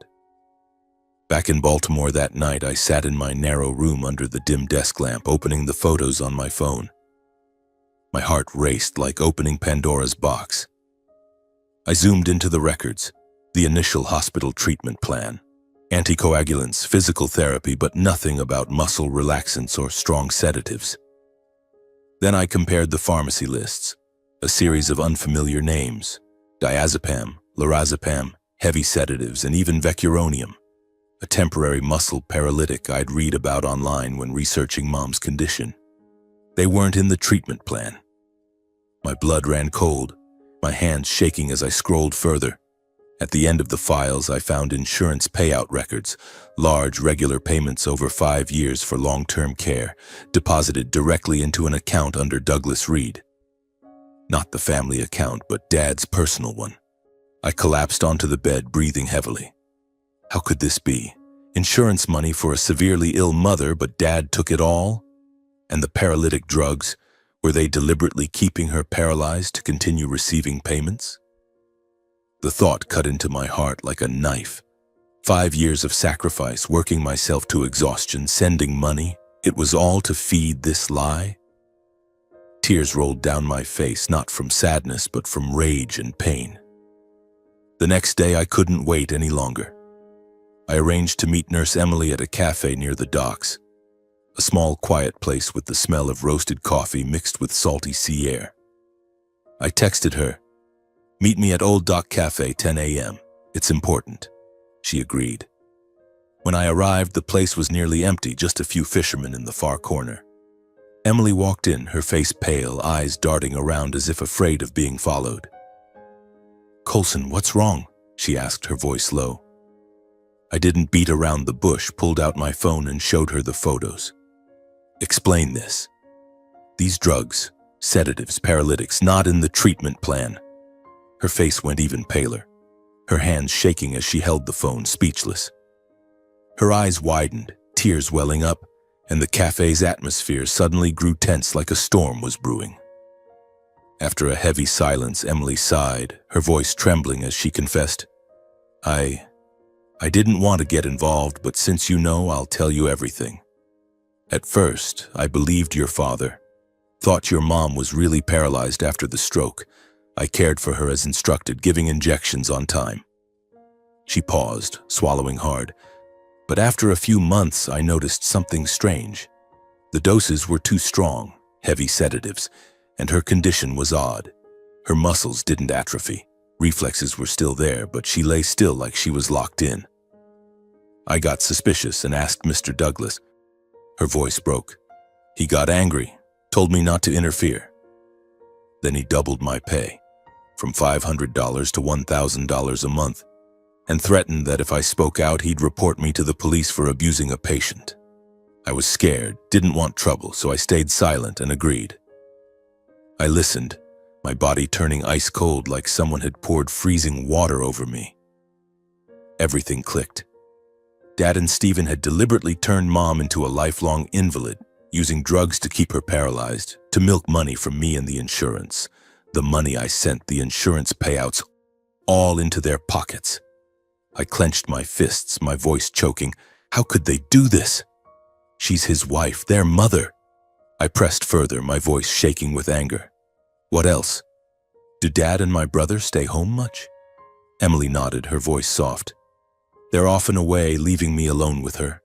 Back in Baltimore that night, I sat in my narrow room under the dim desk lamp, opening the photos on my phone. My heart raced like opening Pandora's box. I zoomed into the records, the initial hospital treatment plan, anticoagulants, physical therapy, but nothing about muscle relaxants or strong sedatives. Then I compared the pharmacy lists, a series of unfamiliar names, diazepam, lorazepam, heavy sedatives, and even vecuronium, a temporary muscle paralytic I'd read about online when researching Mom's condition. They weren't in the treatment plan. My blood ran cold, my hands shaking as I scrolled further. At the end of the files, I found insurance payout records, large regular payments over 5 years for long-term care, deposited directly into an account under Douglas Reed. Not the family account, but Dad's personal one. I collapsed onto the bed, breathing heavily. How could this be? Insurance money for a severely ill mother, but Dad took it all? And the paralytic drugs, were they deliberately keeping her paralyzed to continue receiving payments? The thought cut into my heart like a knife. 5 years of sacrifice, working myself to exhaustion, sending money. It was all to feed this lie? Tears rolled down my face, not from sadness, but from rage and pain. The next day, I couldn't wait any longer. I arranged to meet Nurse Emily at a cafe near the docks, a small, quiet place with the smell of roasted coffee mixed with salty sea air. I texted her, "Meet me at Old Dock Cafe, 10 a.m. It's important." She agreed. When I arrived, the place was nearly empty, just a few fishermen in the far corner. Emily walked in, her face pale, eyes darting around as if afraid of being followed. "Coulson, what's wrong?" she asked, her voice low. I didn't beat around the bush, pulled out my phone and showed her the photos. "Explain this. These drugs, sedatives, paralytics, not in the treatment plan." Her face went even paler, her hands shaking as she held the phone, speechless. Her eyes widened, tears welling up, and the cafe's atmosphere suddenly grew tense like a storm was brewing. After a heavy silence, Emily sighed, her voice trembling as she confessed, I didn't want to get involved, but since you know, I'll tell you everything. At first, I believed your father, thought your mom was really paralyzed after the stroke. I cared for her as instructed, giving injections on time." She paused, swallowing hard. "But after a few months, I noticed something strange. The doses were too strong, heavy sedatives, and her condition was odd. Her muscles didn't atrophy. Reflexes were still there, but she lay still like she was locked in. I got suspicious and asked Mr. Douglas." Her voice broke. "He got angry, told me not to interfere. Then he doubled my pay, from $500 to $1,000 a month, and threatened that if I spoke out, he'd report me to the police for abusing a patient. I was scared, didn't want trouble, so I stayed silent and agreed. I listened, my body turning ice cold like someone had poured freezing water over me. Everything clicked. Dad and Stephen had deliberately turned Mom into a lifelong invalid, using drugs to keep her paralyzed, to milk money from me and the insurance. The money I sent, the insurance payouts, all into their pockets. I clenched my fists, my voice choking. How could they do this? She's his wife, their mother. I pressed further, my voice shaking with anger. What else? Do Dad and my brother stay home much? Emily nodded, her voice soft. They're often away, leaving me alone with her.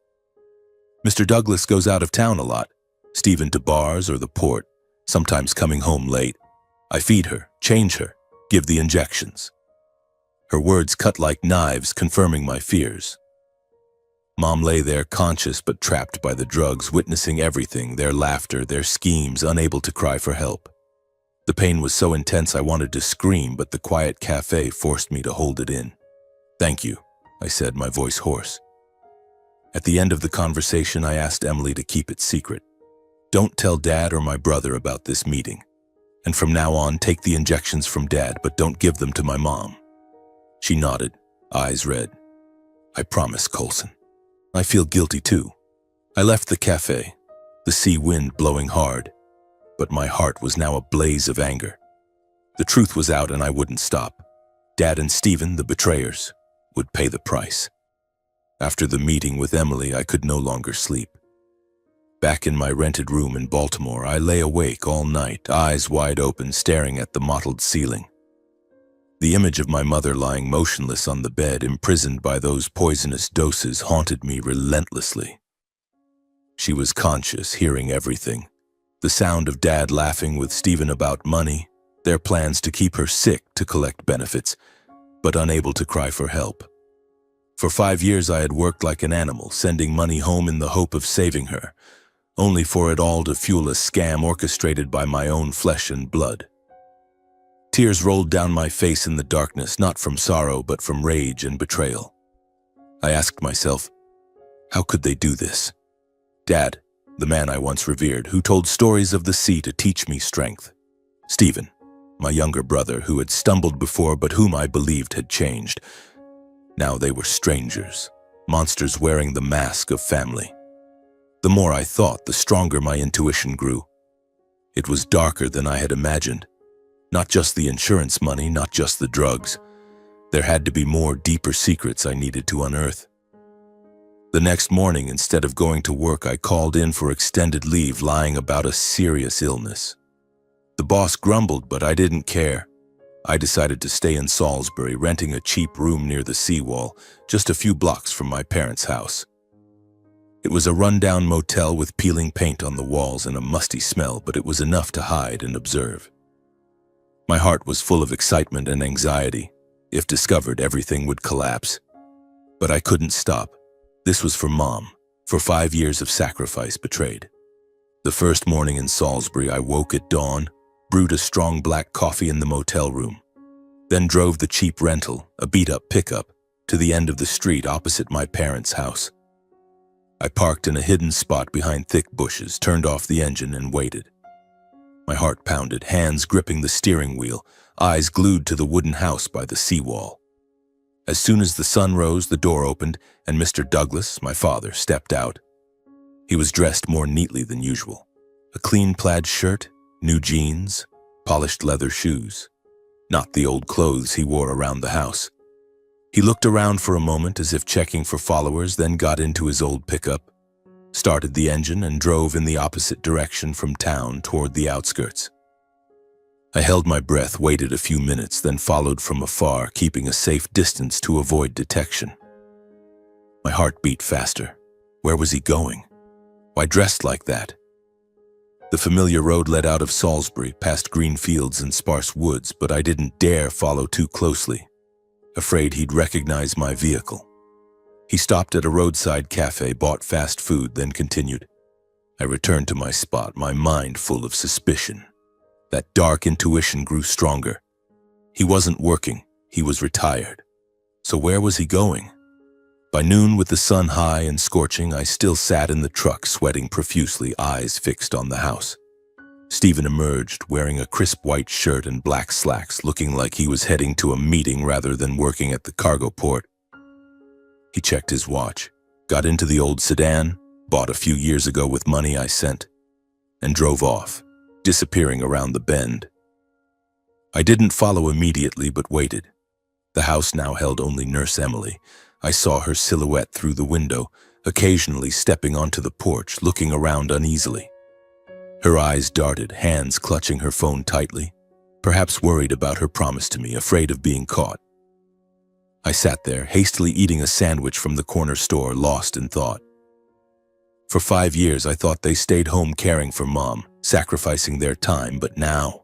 Mr. Douglas goes out of town a lot, Stephen to bars or the port, sometimes coming home late. I feed her, change her, give the injections. Her words cut like knives, confirming my fears. Mom lay there conscious but trapped by the drugs, witnessing everything, their laughter, their schemes, unable to cry for help. The pain was so intense I wanted to scream, but the quiet cafe forced me to hold it in. Thank you, I said, my voice hoarse. At the end of the conversation, I asked Emily to keep it secret. Don't tell Dad or my brother about this meeting. And from now on, take the injections from Dad, but don't give them to my mom. She nodded, eyes red. I promise, Coulson. I feel guilty too. I left the cafe, the sea wind blowing hard, but my heart was now a blaze of anger. The truth was out and I wouldn't stop. Dad and Stephen, the betrayers, would pay the price. After the meeting with Emily, I could no longer sleep. Back in my rented room in Baltimore, I lay awake all night, eyes wide open, staring at the mottled ceiling. The image of my mother lying motionless on the bed, imprisoned by those poisonous doses, haunted me relentlessly. She was conscious, hearing everything. The sound of Dad laughing with Stephen about money, their plans to keep her sick to collect benefits, but unable to cry for help. For 5 years I had worked like an animal, sending money home in the hope of saving her, only for it all to fuel a scam orchestrated by my own flesh and blood. Tears rolled down my face in the darkness, not from sorrow, but from rage and betrayal. I asked myself, how could they do this? Dad, the man I once revered, who told stories of the sea to teach me strength. Stephen, my younger brother, who had stumbled before but whom I believed had changed. Now they were strangers, monsters wearing the mask of family. The more I thought, the stronger my intuition grew. It was darker than I had imagined. Not just the insurance money, not just the drugs. There had to be more, deeper secrets I needed to unearth. The next morning, instead of going to work, I called in for extended leave, lying about a serious illness. The boss grumbled, but I didn't care. I decided to stay in Salisbury, renting a cheap room near the seawall, just a few blocks from my parents' house. It was a rundown motel with peeling paint on the walls and a musty smell, but it was enough to hide and observe. My heart was full of excitement and anxiety. If discovered, everything would collapse. But I couldn't stop. This was for Mom, for 5 years of sacrifice betrayed. The first morning in Salisbury, I woke at dawn, brewed a strong black coffee in the motel room, then drove the cheap rental, a beat-up pickup, to the end of the street opposite my parents' house. I parked in a hidden spot behind thick bushes, turned off the engine, and waited. My heart pounded, hands gripping the steering wheel, eyes glued to the wooden house by the seawall. As soon as the sun rose, the door opened, and Mr. Douglas, my father, stepped out. He was dressed more neatly than usual. A clean plaid shirt, new jeans, polished leather shoes. Not the old clothes he wore around the house. He looked around for a moment as if checking for followers, then got into his old pickup, started the engine, and drove in the opposite direction from town toward the outskirts. I held my breath, waited a few minutes, then followed from afar, keeping a safe distance to avoid detection. My heart beat faster. Where was he going? Why dressed like that? The familiar road led out of Salisbury, past green fields and sparse woods, but I didn't dare follow too closely, afraid he'd recognize my vehicle. He stopped at a roadside cafe, bought fast food, then continued. I returned to my spot, my mind full of suspicion. That dark intuition grew stronger. He wasn't working, he was retired. So where was he going? By noon, with the sun high and scorching, I still sat in the truck, sweating profusely, eyes fixed on the house. Stephen emerged, wearing a crisp white shirt and black slacks, looking like he was heading to a meeting rather than working at the cargo port. He checked his watch, got into the old sedan, bought a few years ago with money I sent, and drove off, disappearing around the bend. I didn't follow immediately, but waited. The house now held only Nurse Emily. I saw her silhouette through the window, occasionally stepping onto the porch, looking around uneasily. Her eyes darted, hands clutching her phone tightly, perhaps worried about her promise to me, afraid of being caught. I sat there, hastily eating a sandwich from the corner store, lost in thought. For 5 years, I thought they stayed home caring for Mom, sacrificing their time, but now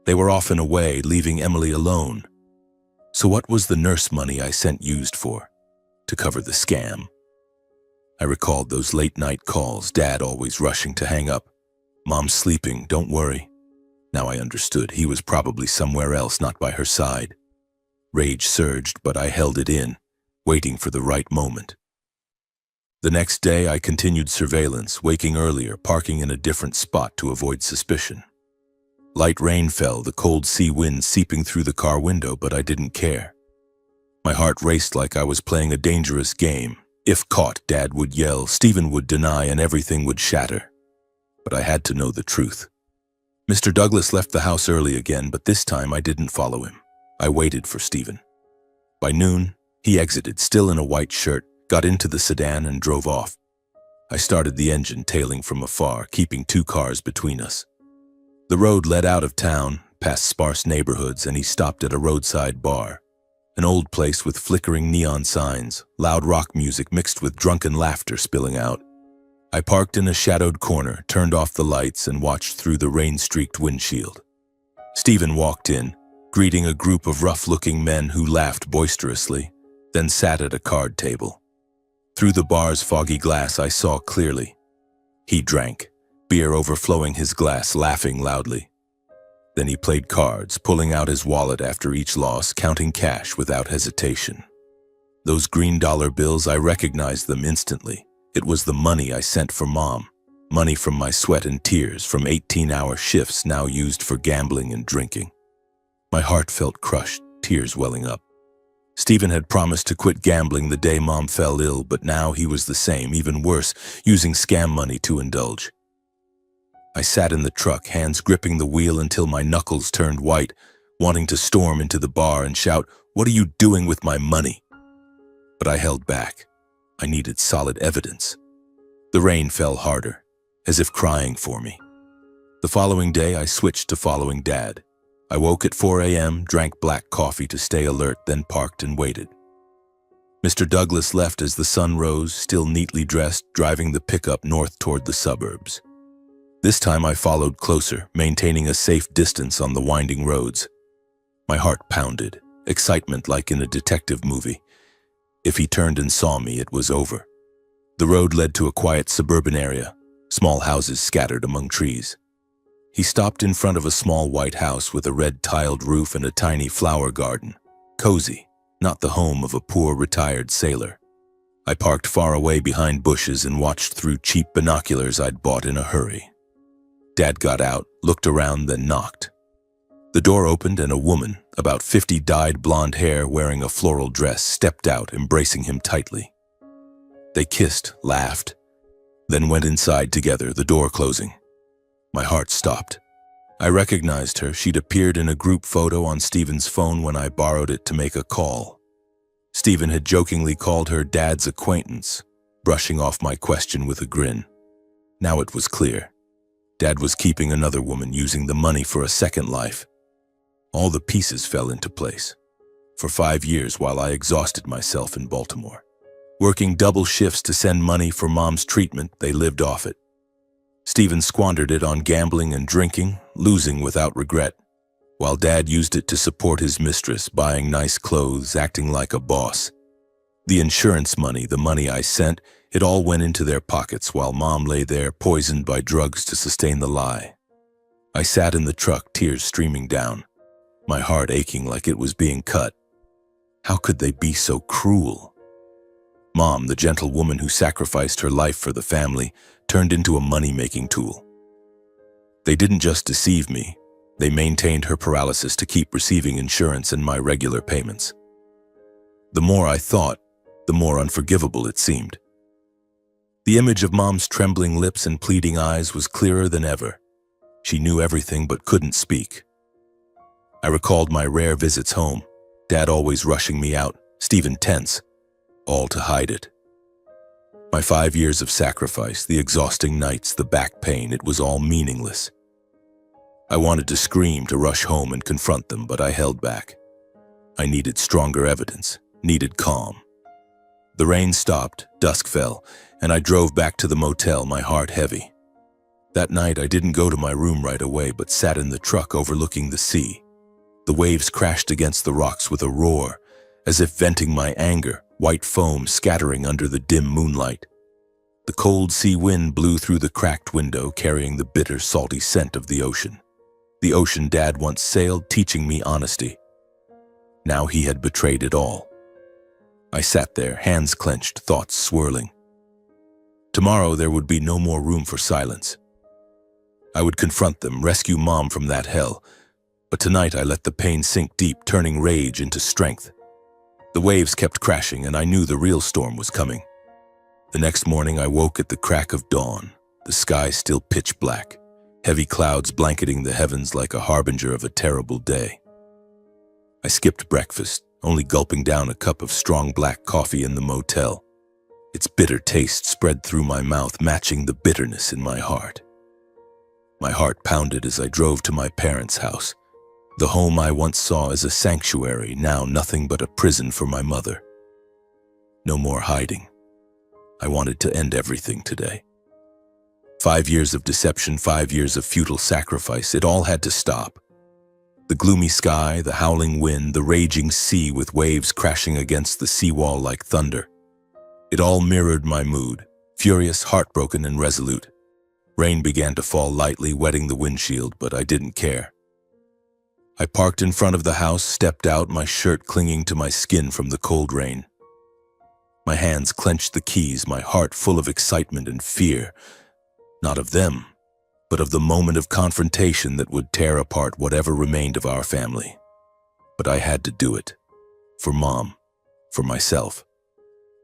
they were often away, leaving Emily alone. So what was the nurse money I sent used for? To cover the scam? I recalled those late-night calls, Dad always rushing to hang up. Mom's sleeping, don't worry. Now I understood. He was probably somewhere else, not by her side. Rage surged, but I held it in, waiting for the right moment. The next day, I continued surveillance, waking earlier, parking in a different spot to avoid suspicion. Light rain fell, the cold sea wind seeping through the car window, but I didn't care. My heart raced like I was playing a dangerous game. If caught, Dad would yell, Stephen would deny, and everything would shatter. But I had to know the truth. Mr. Douglas left the house early again, but this time I didn't follow him. I waited for Stephen. By noon, he exited, still in a white shirt, got into the sedan and drove off. I started the engine, tailing from afar, keeping 2 cars between us. The road led out of town, past sparse neighborhoods, and he stopped at a roadside bar. An old place with flickering neon signs, loud rock music mixed with drunken laughter spilling out. I parked in a shadowed corner, turned off the lights, and watched through the rain-streaked windshield. Stephen walked in, greeting a group of rough-looking men who laughed boisterously, then sat at a card table. Through the bar's foggy glass, I saw clearly. He drank, beer overflowing his glass, laughing loudly. Then he played cards, pulling out his wallet after each loss, counting cash without hesitation. Those green dollar bills, I recognized them instantly. It was the money I sent for Mom, money from my sweat and tears, from 18-hour shifts now used for gambling and drinking. My heart felt crushed, tears welling up. Stephen had promised to quit gambling the day Mom fell ill, but now he was the same, even worse, using scam money to indulge. I sat in the truck, hands gripping the wheel until my knuckles turned white, wanting to storm into the bar and shout, "What are you doing with my money?" But I held back. I needed solid evidence. The rain fell harder, as if crying for me. The following day, I switched to following Dad. I woke at 4 a.m., drank black coffee to stay alert, then parked and waited. Mr. Douglas left as the sun rose, still neatly dressed, driving the pickup north toward the suburbs. This time I followed closer, maintaining a safe distance on the winding roads. My heart pounded, excitement like in a detective movie. If he turned and saw me, it was over. The road led to a quiet suburban area, small houses scattered among trees. He stopped in front of a small white house with a red tiled roof and a tiny flower garden. Cozy, not the home of a poor retired sailor. I parked far away behind bushes and watched through cheap binoculars I'd bought in a hurry. Dad got out, looked around, then knocked. The door opened and a woman, about 50, dyed blonde hair, wearing a floral dress, stepped out, embracing him tightly. They kissed, laughed, then went inside together, the door closing. My heart stopped. I recognized her. She'd appeared in a group photo on Stephen's phone when I borrowed it to make a call. Stephen had jokingly called her Dad's acquaintance, brushing off my question with a grin. Now it was clear. Dad was keeping another woman, using the money for a second life. All the pieces fell into place. For 5 years, while I exhausted myself in Baltimore, working double shifts to send money for Mom's treatment, they lived off it. Stephen squandered it on gambling and drinking, losing without regret, while Dad used it to support his mistress, buying nice clothes, acting like a boss. The insurance money, the money I sent, it all went into their pockets while Mom lay there, poisoned by drugs to sustain the lie. I sat in the truck, tears streaming down, my heart aching like it was being cut. How could they be so cruel? Mom, the gentle woman who sacrificed her life for the family, turned into a money-making tool. They didn't just deceive me, they maintained her paralysis to keep receiving insurance and my regular payments. The more I thought, the more unforgivable it seemed. The image of Mom's trembling lips and pleading eyes was clearer than ever. She knew everything but couldn't speak. I recalled my rare visits home, Dad always rushing me out, Stephen tense, all to hide it. My 5 years of sacrifice, the exhausting nights, the back pain, it was all meaningless. I wanted to scream, to rush home and confront them, but I held back. I needed stronger evidence, needed calm. The rain stopped, dusk fell, and I drove back to the motel, my heart heavy. That night I didn't go to my room right away, but sat in the truck overlooking the sea. The waves crashed against the rocks with a roar, as if venting my anger, white foam scattering under the dim moonlight. The cold sea wind blew through the cracked window, carrying the bitter, salty scent of the ocean. The ocean Dad once sailed, teaching me honesty. Now he had betrayed it all. I sat there, hands clenched, thoughts swirling. Tomorrow there would be no more room for silence. I would confront them, rescue Mom from that hell. But tonight I let the pain sink deep, turning rage into strength. The waves kept crashing, and I knew the real storm was coming. The next morning I woke at the crack of dawn, the sky still pitch black, heavy clouds blanketing the heavens like a harbinger of a terrible day. I skipped breakfast, only gulping down a cup of strong black coffee in the motel. Its bitter taste spread through my mouth, matching the bitterness in my heart. My heart pounded as I drove to my parents' house. The home I once saw as a sanctuary, now nothing but a prison for my mother. No more hiding. I wanted to end everything today. 5 years of deception, 5 years of futile sacrifice, it all had to stop. The gloomy sky, the howling wind, the raging sea with waves crashing against the seawall like thunder. It all mirrored my mood, furious, heartbroken, and resolute. Rain began to fall lightly, wetting the windshield, but I didn't care. I parked in front of the house, stepped out, my shirt clinging to my skin from the cold rain. My hands clenched the keys, my heart full of excitement and fear, not of them, but of the moment of confrontation that would tear apart whatever remained of our family. But I had to do it. For Mom, for myself.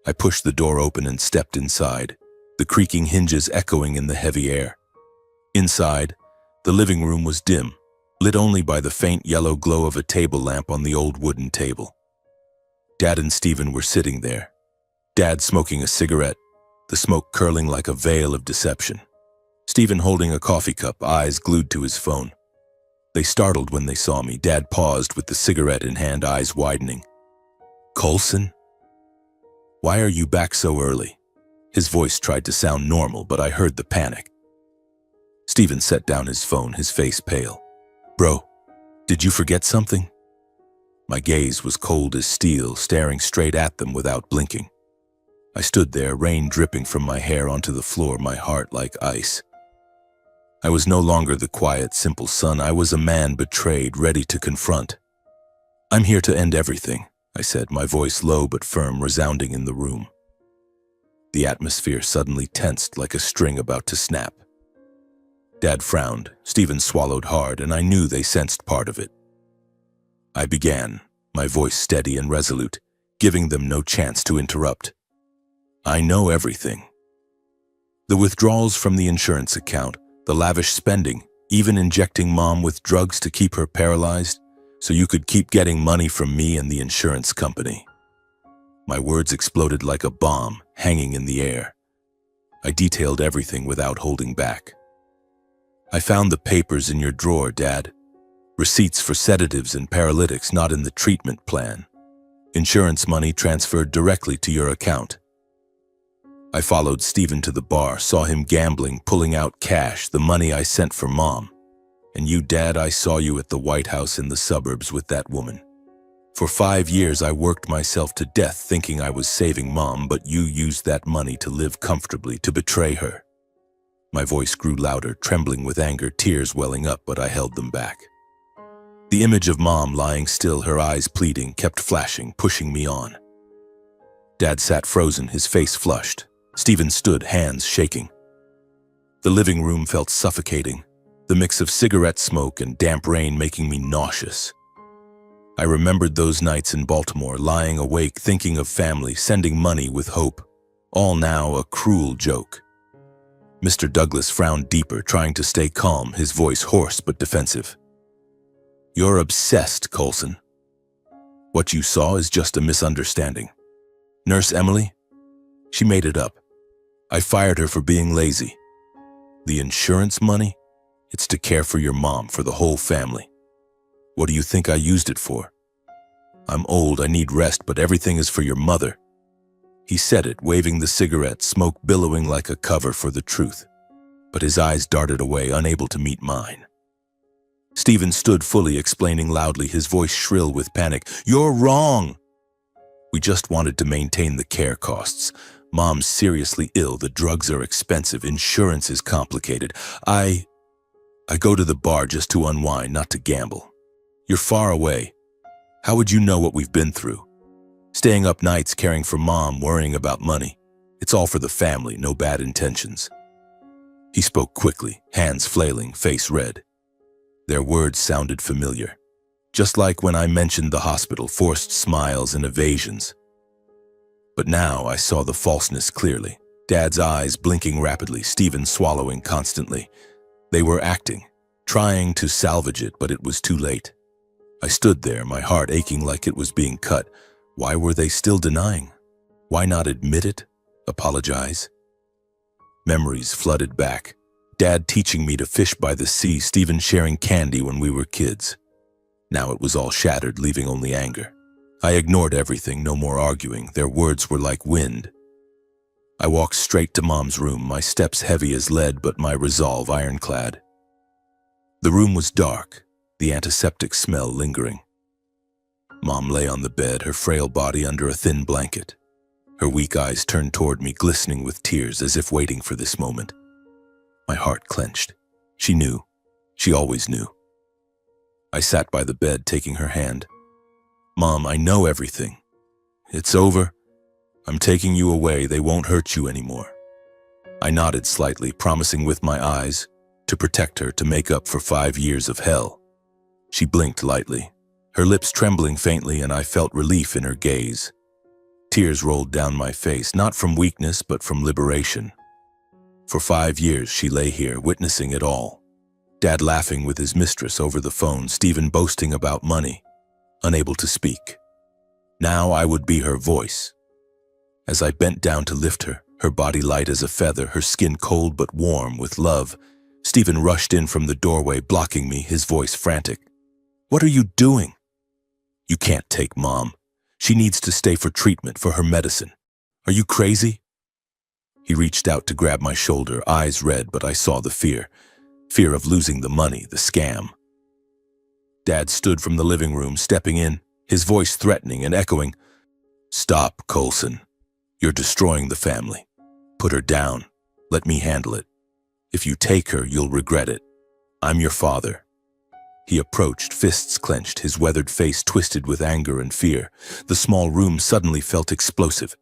I pushed the door open and stepped inside, the creaking hinges echoing in the heavy air. Inside, the living room was dim, lit only by the faint yellow glow of a table lamp on the old wooden table. Dad and Stephen were sitting there, Dad smoking a cigarette, the smoke curling like a veil of deception. Stephen holding a coffee cup, eyes glued to his phone. They startled when they saw me. Dad paused with the cigarette in hand, eyes widening. "Coulson? Why are you back so early?" His voice tried to sound normal, but I heard the panic. Stephen set down his phone, his face pale. Bro, did you forget something? My gaze was cold as steel, staring straight at them without blinking. I stood there, rain dripping from my hair onto the floor, my heart like ice. I was no longer the quiet, simple son. I was a man betrayed, ready to confront. I'm here to end everything, I said, my voice low but firm, resounding in the room. The atmosphere suddenly tensed like a string about to snap. Dad frowned, Stephen swallowed hard, and I knew they sensed part of it. I began, my voice steady and resolute, giving them no chance to interrupt. I know everything. The withdrawals from the insurance account, the lavish spending, even injecting Mom with drugs to keep her paralyzed, so you could keep getting money from me and the insurance company. My words exploded like a bomb, hanging in the air. I detailed everything without holding back. I found the papers in your drawer, Dad. Receipts for sedatives and paralytics not in the treatment plan. Insurance money transferred directly to your account. I followed Stephen to the bar, saw him gambling, pulling out cash, the money I sent for Mom. And you, Dad, I saw you at the White House in the suburbs with that woman. For 5 years, I worked myself to death thinking I was saving Mom, but you used that money to live comfortably, to betray her. My voice grew louder, trembling with anger, tears welling up, but I held them back. The image of Mom lying still, her eyes pleading, kept flashing, pushing me on. Dad sat frozen, his face flushed. Stephen stood, hands shaking. The living room felt suffocating, the mix of cigarette smoke and damp rain making me nauseous. I remembered those nights in Baltimore, lying awake, thinking of family, sending money with hope. All now a cruel joke. Mr. Douglas frowned deeper, trying to stay calm, his voice hoarse but defensive. You're obsessed, Coulson. What you saw is just a misunderstanding. Nurse Emily? She made it up. I fired her for being lazy. The insurance money? It's to care for your mom, for the whole family. What do you think I used it for? I'm old, I need rest, but everything is for your mother. He said it, waving the cigarette, smoke billowing like a cover for the truth. But his eyes darted away, unable to meet mine. Stephen stood fully, explaining loudly, his voice shrill with panic. You're wrong! We just wanted to maintain the care costs. Mom's seriously ill, the drugs are expensive, insurance is complicated. I go to the bar just to unwind, not to gamble. You're far away. How would you know what we've been through? Staying up nights caring for Mom, worrying about money. It's all for the family, no bad intentions. He spoke quickly, hands flailing, face red. Their words sounded familiar. Just like when I mentioned the hospital, forced smiles and evasions. But now I saw the falseness clearly. Dad's eyes blinking rapidly, Stephen swallowing constantly. They were acting, trying to salvage it, but it was too late. I stood there, my heart aching like it was being cut. Why were they still denying? Why not admit it? Apologize? Memories flooded back. Dad teaching me to fish by the sea, Stephen sharing candy when we were kids. Now it was all shattered, leaving only anger. I ignored everything, no more arguing. Their words were like wind. I walked straight to Mom's room, my steps heavy as lead, but my resolve ironclad. The room was dark, the antiseptic smell lingering. Mom lay on the bed, her frail body under a thin blanket. Her weak eyes turned toward me, glistening with tears, as if waiting for this moment. My heart clenched. She knew. She always knew. I sat by the bed, taking her hand. Mom, I know everything. It's over. I'm taking you away. They won't hurt you anymore. I nodded slightly, promising with my eyes to protect her, to make up for 5 years of hell. She blinked lightly, her lips trembling faintly, and I felt relief in her gaze. Tears rolled down my face, not from weakness, but from liberation. For 5 years, she lay here, witnessing it all. Dad laughing with his mistress over the phone, Stephen boasting about money, unable to speak. Now I would be her voice. As I bent down to lift her, her body light as a feather, her skin cold but warm with love, Stephen rushed in from the doorway, blocking me, his voice frantic. What are you doing? You can't take Mom. She needs to stay for treatment, for her medicine. Are you crazy? He reached out to grab my shoulder, eyes red, but I saw the fear. Fear of losing the money, the scam. Dad stood from the living room, stepping in, his voice threatening and echoing. "Stop, Coulson. You're destroying the family. Put her down. Let me handle it. If you take her, you'll regret it. I'm your father." He approached, fists clenched, his weathered face twisted with anger and fear. The small room suddenly felt explosive.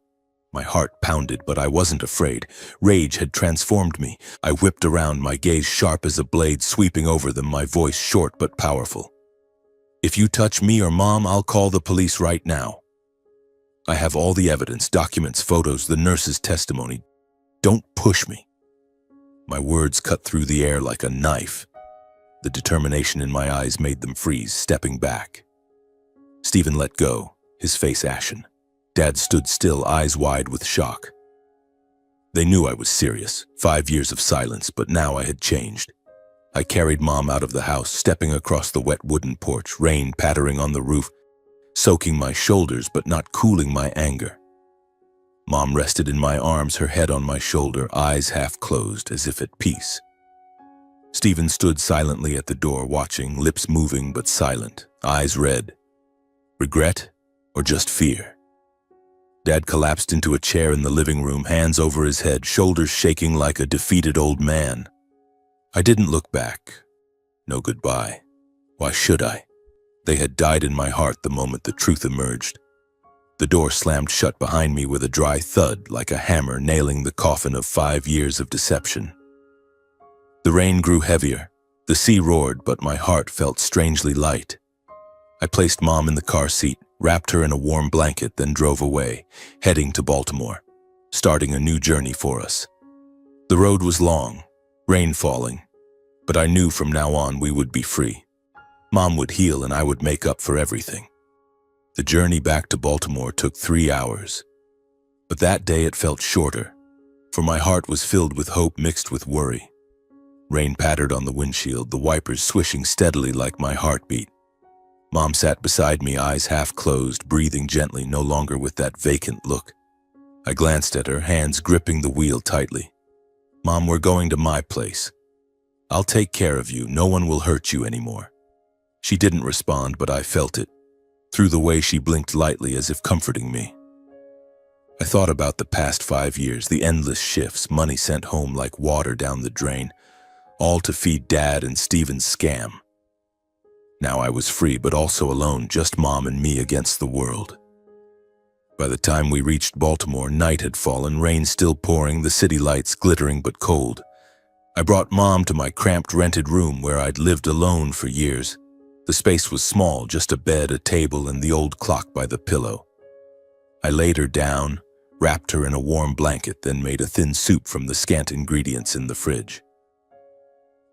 My heart pounded, but I wasn't afraid. Rage had transformed me. I whipped around, my gaze sharp as a blade, sweeping over them, my voice short but powerful. "If you touch me or Mom, I'll call the police right now. I have all the evidence, documents, photos, the nurse's testimony. Don't push me." My words cut through the air like a knife. The determination in my eyes made them freeze, stepping back. Stephen let go, his face ashen. Dad stood still, eyes wide with shock. They knew I was serious, 5 years of silence, but now I had changed. I carried Mom out of the house, stepping across the wet wooden porch, rain pattering on the roof, soaking my shoulders but not cooling my anger. Mom rested in my arms, her head on my shoulder, eyes half closed, as if at peace. Stephen stood silently at the door, watching, lips moving but silent, eyes red. Regret or just fear? Dad collapsed into a chair in the living room, hands over his head, shoulders shaking like a defeated old man. I didn't look back. No goodbye. Why should I? They had died in my heart the moment the truth emerged. The door slammed shut behind me with a dry thud, like a hammer nailing the coffin of 5 years of deception. The rain grew heavier. The sea roared, but my heart felt strangely light. I placed Mom in the car seat, wrapped her in a warm blanket, then drove away, heading to Baltimore, starting a new journey for us. The road was long, rain falling, but I knew from now on we would be free. Mom would heal and I would make up for everything. The journey back to Baltimore took 3 hours, but that day it felt shorter, for my heart was filled with hope mixed with worry. Rain pattered on the windshield, the wipers swishing steadily like my heartbeat. Mom sat beside me, eyes half closed, breathing gently, no longer with that vacant look. I glanced at her, hands gripping the wheel tightly. "Mom, we're going to my place. I'll take care of you. No one will hurt you anymore." She didn't respond, but I felt it, through the way she blinked lightly as if comforting me. I thought about the past 5 years, the endless shifts, money sent home like water down the drain, all to feed Dad and Stephen's scam. Now I was free, but also alone, just Mom and me against the world. By the time we reached Baltimore, night had fallen, rain still pouring, the city lights glittering but cold. I brought Mom to my cramped rented room where I'd lived alone for years. The space was small, just a bed, a table, and the old clock by the pillow. I laid her down, wrapped her in a warm blanket, then made a thin soup from the scant ingredients in the fridge.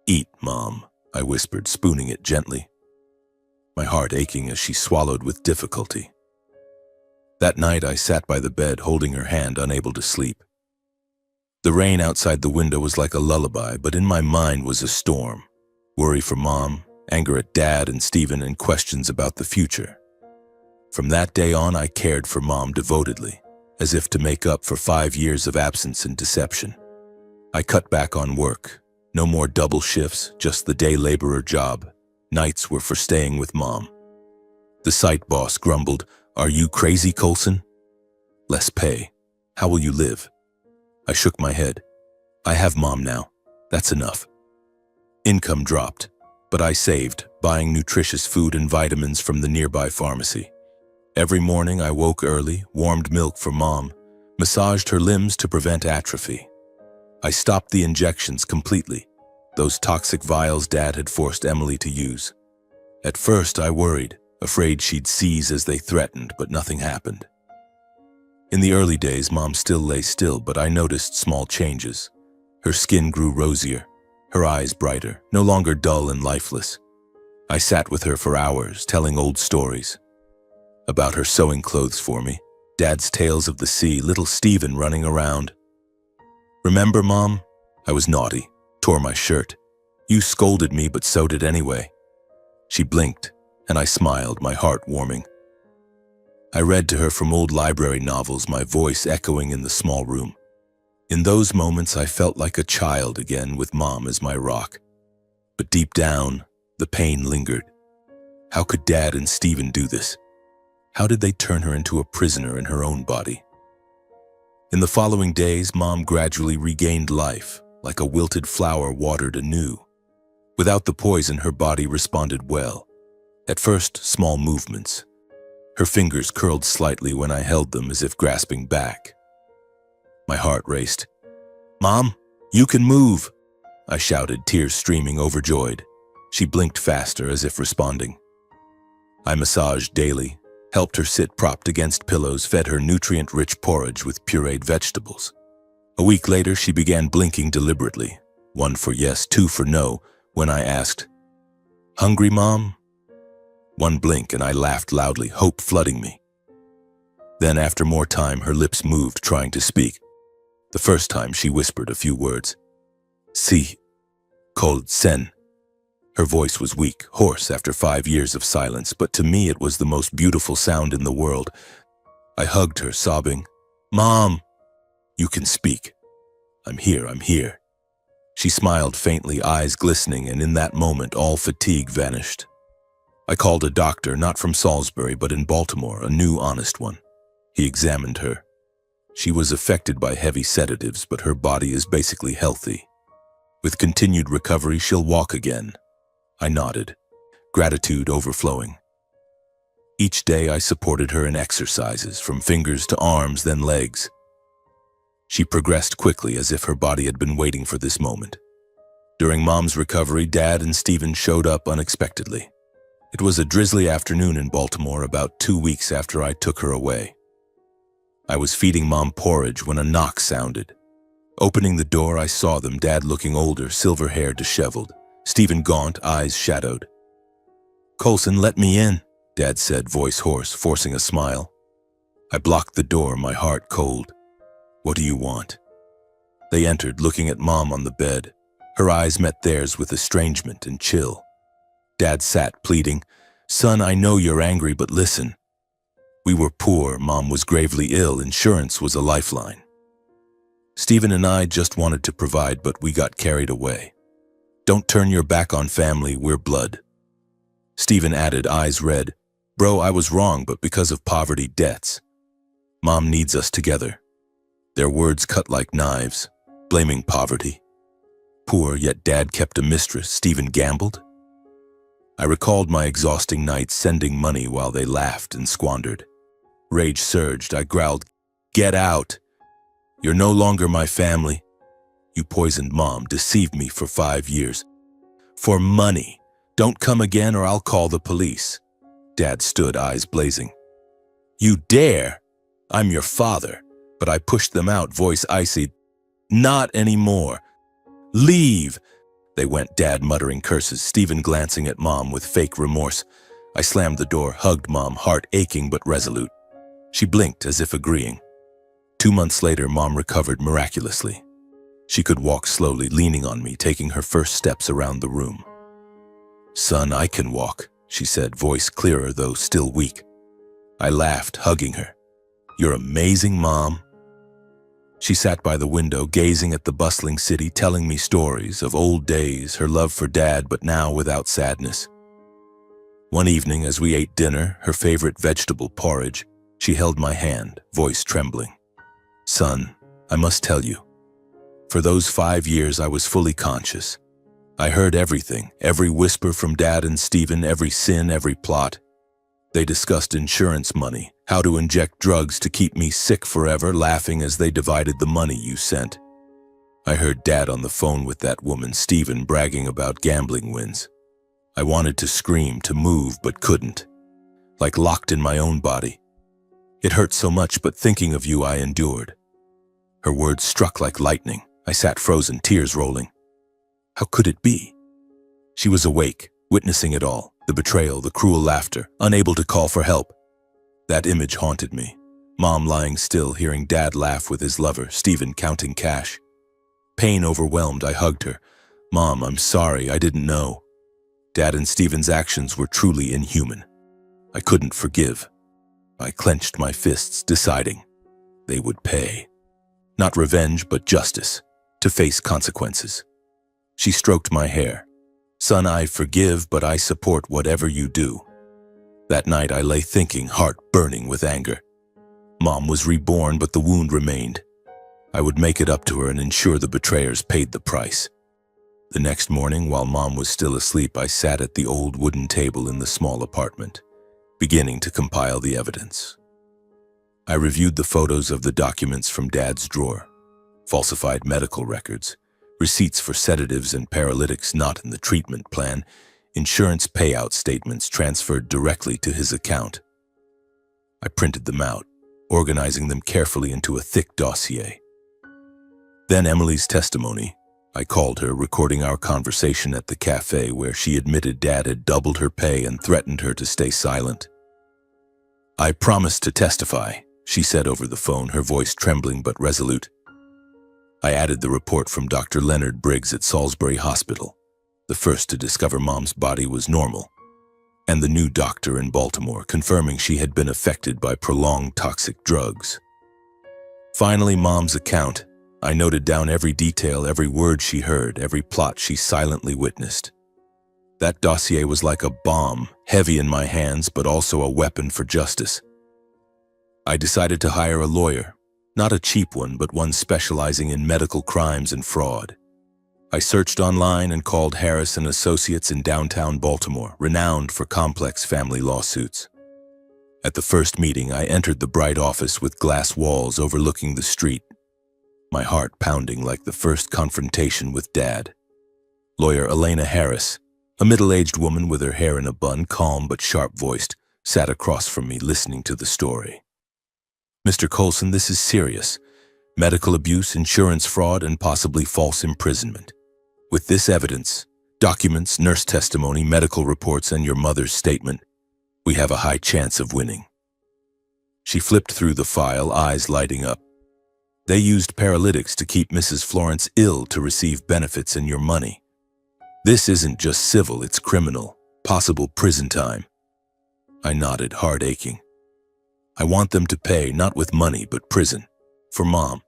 "Eat, Mom," I whispered, spooning it gently, my heart aching as she swallowed with difficulty. That night I sat by the bed, holding her hand, unable to sleep. The rain outside the window was like a lullaby, but in my mind was a storm. Worry for Mom, anger at Dad and Stephen, and questions about the future. From that day on, I cared for Mom devotedly, as if to make up for 5 years of absence and deception. I cut back on work. No more double shifts, just the day laborer job. Nights were for staying with Mom. The site boss grumbled, "Are you crazy, Coulson? Less pay. How will you live?" I shook my head. "I have Mom now. That's enough." Income dropped, but I saved, buying nutritious food and vitamins from the nearby pharmacy. Every morning I woke early, warmed milk for Mom, massaged her limbs to prevent atrophy. I stopped the injections completely, those toxic vials Dad had forced Emily to use. At first I worried, afraid she'd seize as they threatened, but nothing happened. In the early days, Mom still lay still, but I noticed small changes. Her skin grew rosier, her eyes brighter, no longer dull and lifeless. I sat with her for hours, telling old stories. About her sewing clothes for me, Dad's tales of the sea, little Stephen running around. "Remember, Mom? I was naughty, tore my shirt. You scolded me, but sewed it anyway." She blinked, and I smiled, my heart warming. I read to her from old library novels, my voice echoing in the small room. In those moments, I felt like a child again, with Mom as my rock. But deep down, the pain lingered. How could Dad and Stephen do this? How did they turn her into a prisoner in her own body? In the following days, Mom gradually regained life, like a wilted flower watered anew. Without the poison, her body responded well. At first, small movements. Her fingers curled slightly when I held them as if grasping back. My heart raced. "Mom, you can move!" I shouted, tears streaming, overjoyed. She blinked faster as if responding. I massaged daily, helped her sit propped against pillows, fed her nutrient-rich porridge with pureed vegetables. A week later, she began blinking deliberately, one for yes, two for no, when I asked, "Hungry, Mom?" One blink and I laughed loudly, hope flooding me. Then, after more time, her lips moved, trying to speak. The first time, she whispered a few words. "Si, cold sen." Her voice was weak, hoarse after 5 years of silence, but to me it was the most beautiful sound in the world. I hugged her, sobbing, "Mom, you can speak. I'm here, I'm here." She smiled faintly, eyes glistening, and in that moment all fatigue vanished. I called a doctor, not from Salisbury, but in Baltimore, a new, honest one. He examined her. She was affected by heavy sedatives, but her body is basically healthy. With continued recovery, she'll walk again. I nodded, gratitude overflowing. Each day I supported her in exercises, from fingers to arms, then legs. She progressed quickly, as if her body had been waiting for this moment. During Mom's recovery, Dad and Stephen showed up unexpectedly. It was a drizzly afternoon in Baltimore about 2 weeks after I took her away. I was feeding Mom porridge when a knock sounded. Opening the door, I saw them, Dad looking older, silver-haired, disheveled. Stephen gaunt, eyes shadowed. "Colson, let me in," Dad said, voice hoarse, forcing a smile. I blocked the door, my heart cold. "What do you want?" They entered, looking at Mom on the bed. Her eyes met theirs with estrangement and chill. Dad sat, pleading, "Son, I know you're angry, but listen. We were poor, Mom was gravely ill, insurance was a lifeline. Stephen and I just wanted to provide, but we got carried away. Don't turn your back on family, we're blood." Stephen added, eyes red, "Bro, I was wrong, but because of poverty, debts. Mom needs us together." Their words cut like knives, blaming poverty. Poor, yet Dad kept a mistress. Stephen gambled? I recalled my exhausting nights sending money while they laughed and squandered. Rage surged. I growled, "Get out! You're no longer my family. You poisoned Mom, deceived me for 5 years. For money. Don't come again or I'll call the police." Dad stood, eyes blazing. "You dare? I'm your father." But I pushed them out, voice icy. "Not anymore. Leave." They went, Dad muttering curses, Stephen glancing at Mom with fake remorse. I slammed the door, hugged Mom, heart aching but resolute. She blinked as if agreeing. 2 months later, Mom recovered miraculously. She could walk slowly, leaning on me, taking her first steps around the room. "Son, I can walk," she said, voice clearer though still weak. I laughed, hugging her. "You're amazing, Mom." She sat by the window, gazing at the bustling city, telling me stories of old days, her love for Dad, but now without sadness. One evening, as we ate dinner, her favorite vegetable porridge, she held my hand, voice trembling. "Son, I must tell you. For those 5 years, I was fully conscious. I heard everything, every whisper from Dad and Stephen, every sin, every plot. They discussed insurance money, how to inject drugs to keep me sick forever, laughing as they divided the money you sent. I heard Dad on the phone with that woman, Stephen, bragging about gambling wins. I wanted to scream, to move, but couldn't. Like locked in my own body. It hurt so much, but thinking of you, I endured." Her words struck like lightning. I sat frozen, tears rolling. How could it be? She was awake, witnessing it all. The betrayal, the cruel laughter, unable to call for help. That image haunted me. Mom lying still, hearing Dad laugh with his lover, Stephen counting cash. Pain overwhelmed, I hugged her. "Mom, I'm sorry, I didn't know." Dad and Stephen's actions were truly inhuman. I couldn't forgive. I clenched my fists, deciding they would pay. Not revenge, but justice, to face consequences. She stroked my hair. Son, I forgive, but I support whatever you do. That night I lay thinking, heart burning with anger. Mom was reborn, but the wound remained. I would make it up to her and ensure the betrayers paid the price. The next morning, while Mom was still asleep, I sat at the old wooden table in the small apartment, beginning to compile the evidence. I reviewed the photos of the documents from Dad's drawer, falsified medical records, receipts for sedatives and paralytics not in the treatment plan, insurance payout statements transferred directly to his account. I printed them out, organizing them carefully into a thick dossier. Then Emily's testimony. I called her, recording our conversation at the cafe where she admitted Dad had doubled her pay and threatened her to stay silent. I promised to testify, she said over the phone, her voice trembling but resolute. I added the report from Dr. Leonard Briggs at Salisbury Hospital, the first to discover Mom's body was normal, and the new doctor in Baltimore confirming she had been affected by prolonged toxic drugs. Finally, Mom's account. I noted down every detail, every word she heard, every plot she silently witnessed. That dossier was like a bomb, heavy in my hands, but also a weapon for justice. I decided to hire a lawyer, not a cheap one, but one specializing in medical crimes and fraud. I searched online and called Harris & Associates in downtown Baltimore, renowned for complex family lawsuits. At the first meeting, I entered the bright office with glass walls overlooking the street, my heart pounding like the first confrontation with Dad. Lawyer Elena Harris, a middle-aged woman with her hair in a bun, calm but sharp-voiced, sat across from me listening to the story. Mr. Coulson, this is serious. Medical abuse, insurance fraud, and possibly false imprisonment. With this evidence, documents, nurse testimony, medical reports, and your mother's statement, we have a high chance of winning. She flipped through the file, eyes lighting up. They used paralytics to keep Mrs. Florence ill to receive benefits and your money. This isn't just civil, it's criminal, possible prison time. I nodded, heart aching. I want them to pay, not with money, but prison. For Mom.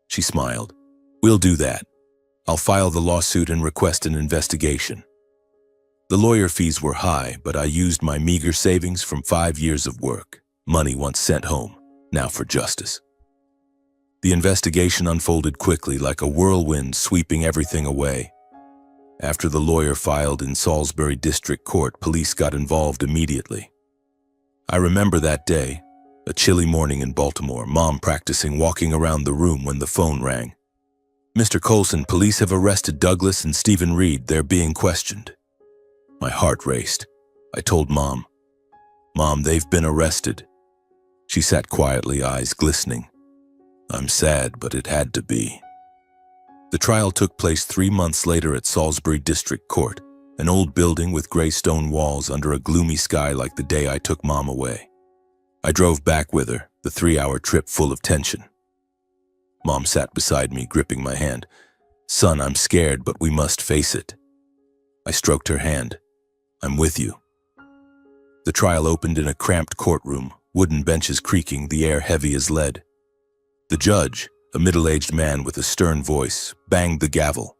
She smiled. We'll do that. I'll file the lawsuit and request an investigation. The lawyer fees were high, but I used my meager savings from 5 years of work, money once sent home, now for justice. The investigation unfolded quickly, like a whirlwind sweeping everything away. After the lawyer filed in Salisbury District Court, police got involved immediately. I remember that day, a chilly morning in Baltimore, Mom practicing walking around the room when the phone rang. Mr. Coulson, police have arrested Douglas and Stephen Reed. They're being questioned. My heart raced. I told Mom, Mom, they've been arrested. She sat quietly, eyes glistening. I'm sad, but it had to be. The trial took place 3 months later at Salisbury District Court, an old building with gray stone walls under a gloomy sky like the day I took Mom away. I drove back with her, the 3-hour trip full of tension. Mom sat beside me, gripping my hand. Son, I'm scared, but we must face it. I stroked her hand. I'm with you. The trial opened in a cramped courtroom, wooden benches creaking, the air heavy as lead. The judge, a middle-aged man with a stern voice, banged the gavel.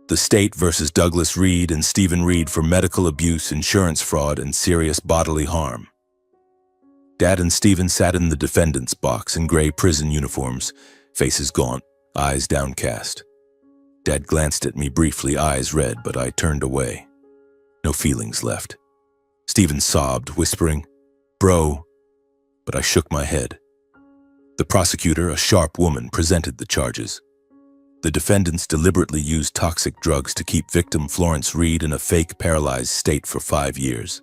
The state versus Douglas Reed and Stephen Reed for medical abuse, insurance fraud, and serious bodily harm. Dad and Stephen sat in the defendant's box in gray prison uniforms, faces gaunt, eyes downcast. Dad glanced at me briefly, eyes red, but I turned away. No feelings left. Stephen sobbed, whispering, "Bro," but I shook my head. The prosecutor, a sharp woman, presented the charges. The defendants deliberately used toxic drugs to keep victim Florence Reed in a fake paralyzed state for 5 years,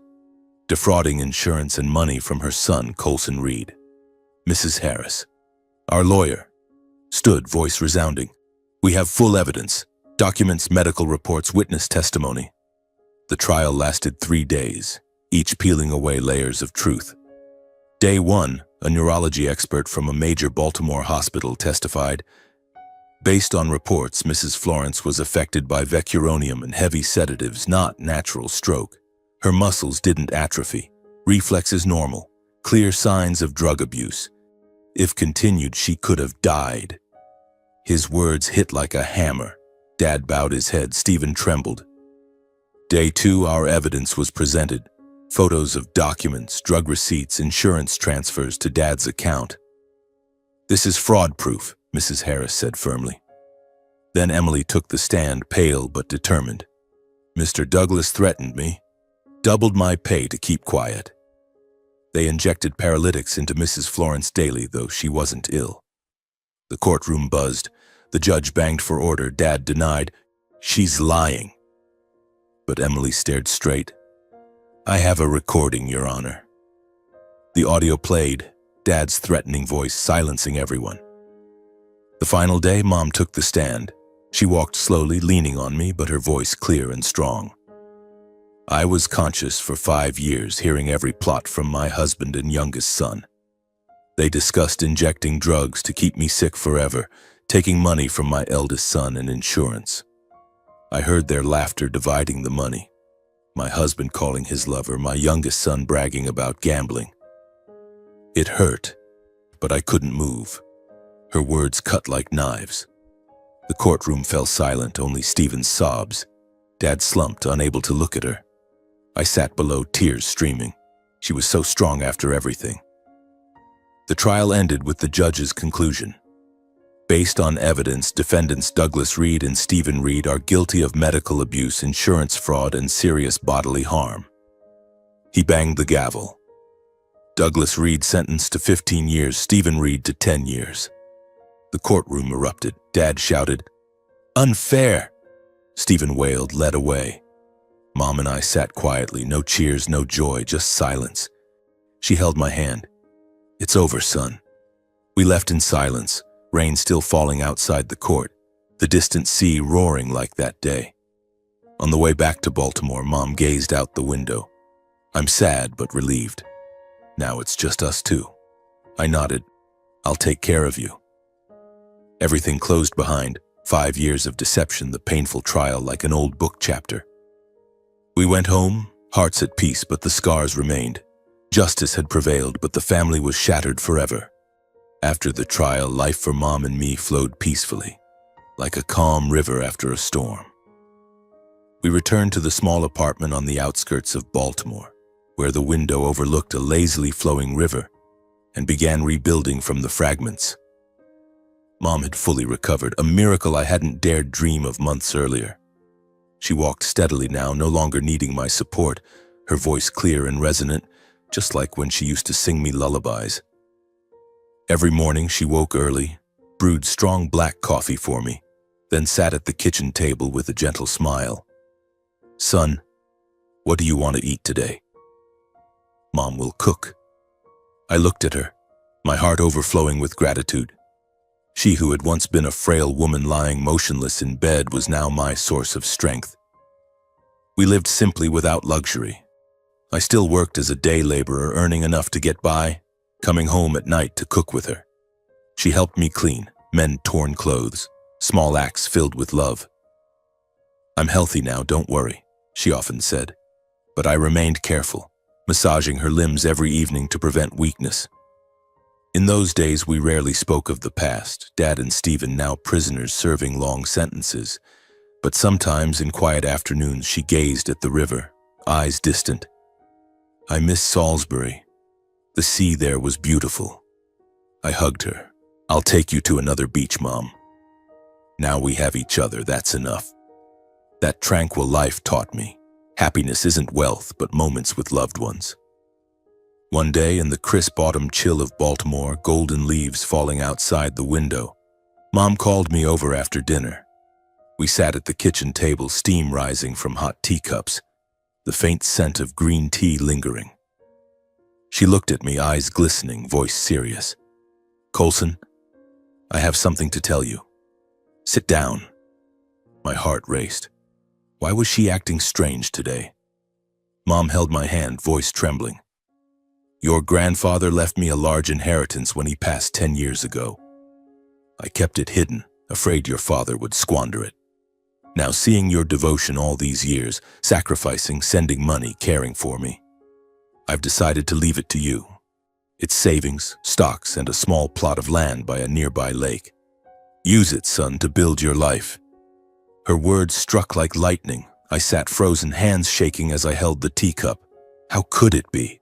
defrauding insurance and money from her son, Coulson Reed. Mrs. Harris, our lawyer, stood, voice resounding. We have full evidence, documents, medical reports, witness testimony. The trial lasted 3 days, each peeling away layers of truth. Day 1, a neurology expert from a major Baltimore hospital testified, based on reports, Mrs. Florence was affected by vecuronium and heavy sedatives, not natural stroke. Her muscles didn't atrophy, reflexes normal, clear signs of drug abuse. If continued, she could have died. His words hit like a hammer. Dad bowed his head. Stephen trembled. Day 2, our evidence was presented. Photos of documents, drug receipts, insurance transfers to Dad's account. "This is fraud proof," Mrs. Harris said firmly. Then Emily took the stand, pale but determined. "Mr. Douglas threatened me, doubled my pay to keep quiet. They injected paralytics into Mrs. Florence Daly, though she wasn't ill." The courtroom buzzed. The judge banged for order. Dad denied. "She's lying." But Emily stared straight. "I have a recording, Your Honor." The audio played, Dad's threatening voice silencing everyone. The final day, Mom took the stand. She walked slowly, leaning on me, but her voice clear and strong. "I was conscious for 5 years, hearing every plot from my husband and youngest son. They discussed injecting drugs to keep me sick forever, taking money from my eldest son and insurance. I heard their laughter dividing the money. My husband calling his lover, my youngest son bragging about gambling. It hurt, but I couldn't move. Her words cut like knives. The courtroom fell silent, only Stephen's sobs. Dad slumped, unable to look at her. I sat below, tears streaming. She was so strong after everything. The trial ended with the judge's conclusion. Based on evidence, defendants Douglas Reed and Stephen Reed are guilty of medical abuse, insurance fraud, and serious bodily harm. He banged the gavel. Douglas Reed sentenced to 15 years, Stephen Reed to 10 years. The courtroom erupted. Dad shouted, "Unfair!" Stephen wailed, led away. Mom and I sat quietly, no cheers, no joy, just silence. She held my hand. "It's over, son." We left in silence, rain still falling outside the court, the distant sea roaring like that day. On the way back to Baltimore, Mom gazed out the window. "I'm sad but relieved. Now it's just us two." I nodded. "I'll take care of you." Everything closed behind, 5 years of deception, the painful trial like an old book chapter. We went home, hearts at peace, but the scars remained. Justice had prevailed, but the family was shattered forever. After the trial, life for Mom and me flowed peacefully, like a calm river after a storm. We returned to the small apartment on the outskirts of Baltimore, where the window overlooked a lazily flowing river, and began rebuilding from the fragments. Mom had fully recovered, a miracle I hadn't dared dream of months earlier. She walked steadily now, no longer needing my support, her voice clear and resonant, just like when she used to sing me lullabies. Every morning she woke early, brewed strong black coffee for me, then sat at the kitchen table with a gentle smile. "Son, what do you want to eat today?" "Mom will cook." I looked at her, my heart overflowing with gratitude. She who had once been a frail woman lying motionless in bed was now my source of strength. We lived simply without luxury. I still worked as a day laborer, earning enough to get by, coming home at night to cook with her. She helped me clean, mend torn clothes, small acts filled with love. "I'm healthy now, don't worry," she often said. But I remained careful, massaging her limbs every evening to prevent weakness. In those days, we rarely spoke of the past, Dad and Stephen now prisoners serving long sentences. But sometimes in quiet afternoons, she gazed at the river, eyes distant. "I miss Salisbury. The sea there was beautiful." I hugged her. "I'll take you to another beach, Mom. Now we have each other, that's enough." That tranquil life taught me, happiness isn't wealth, but moments with loved ones. One day, in the crisp autumn chill of Baltimore, golden leaves falling outside the window, Mom called me over after dinner. We sat at the kitchen table, steam rising from hot teacups, the faint scent of green tea lingering. She looked at me, eyes glistening, voice serious. "Colson, I have something to tell you. Sit down." My heart raced. Why was she acting strange today? Mom held my hand, voice trembling. "Your grandfather left me a large inheritance when he passed 10 years ago. I kept it hidden, afraid your father would squander it. Now seeing your devotion all these years, sacrificing, sending money, caring for me, I've decided to leave it to you. It's savings, stocks, and a small plot of land by a nearby lake. Use it, son, to build your life." Her words struck like lightning. I sat frozen, hands shaking as I held the teacup. How could it be?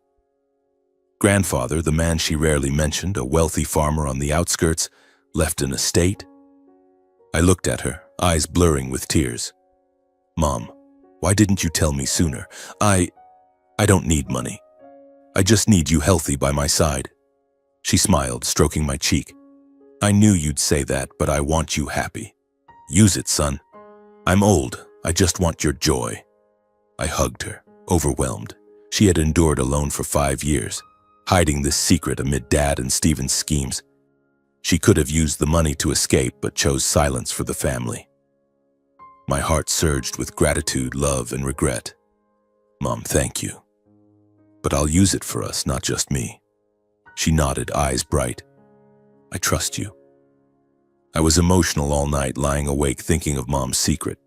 Grandfather, the man she rarely mentioned, a wealthy farmer on the outskirts, left an estate? I looked at her, eyes blurring with tears. Mom, why didn't you tell me sooner? I don't need money. I just need you healthy by my side. She smiled, stroking my cheek. I knew you'd say that, but I want you happy. Use it, son. I'm old. I just want your joy. I hugged her, overwhelmed. She had endured alone for 5 years, hiding this secret amid Dad and Stephen's schemes. She could have used the money to escape, but chose silence for the family. My heart surged with gratitude, love, and regret. Mom, thank you. But I'll use it for us, not just me. She nodded, eyes bright. I trust you. I was emotional all night, lying awake thinking of Mom's secret.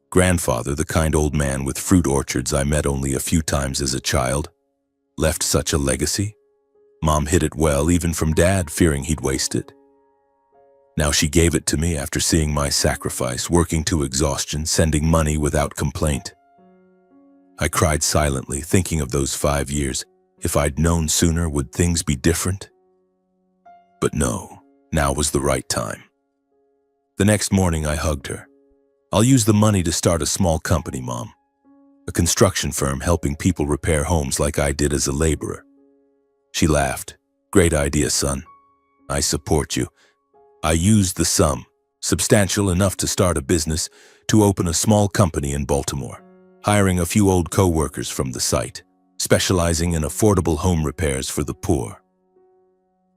Grandfather, the kind old man with fruit orchards I met only a few times as a child, left such a legacy. Mom hid it well, even from Dad, fearing he'd waste it. Now she gave it to me after seeing my sacrifice, working to exhaustion, sending money without complaint. I cried silently, thinking of those 5 years. If I'd known sooner, would things be different? But no, now was the right time. The next morning I hugged her. I'll use the money to start a small company, Mom. A construction firm helping people repair homes like I did as a laborer. She laughed. Great idea, son. I support you. I used the sum, substantial enough to start a business, to open a small company in Baltimore, hiring a few old co-workers from the site, specializing in affordable home repairs for the poor.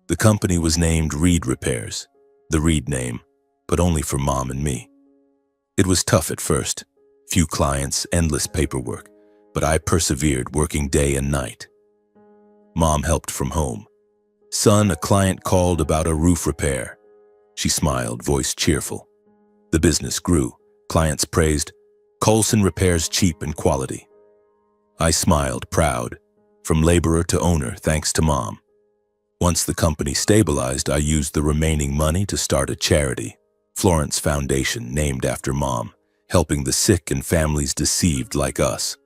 The company was named Reed Repairs, the Reed name, but only for Mom and me. It was tough at first, few clients, endless paperwork, but I persevered, working day and night. Mom helped from home. Son, a client called about a roof repair. She smiled, voice cheerful. The business grew. Clients praised, Coulson repairs cheap and quality. I smiled, proud, from laborer to owner, thanks to Mom. Once the company stabilized, I used the remaining money to start a charity, Florence Foundation, named after Mom, helping the sick and families deceived like us.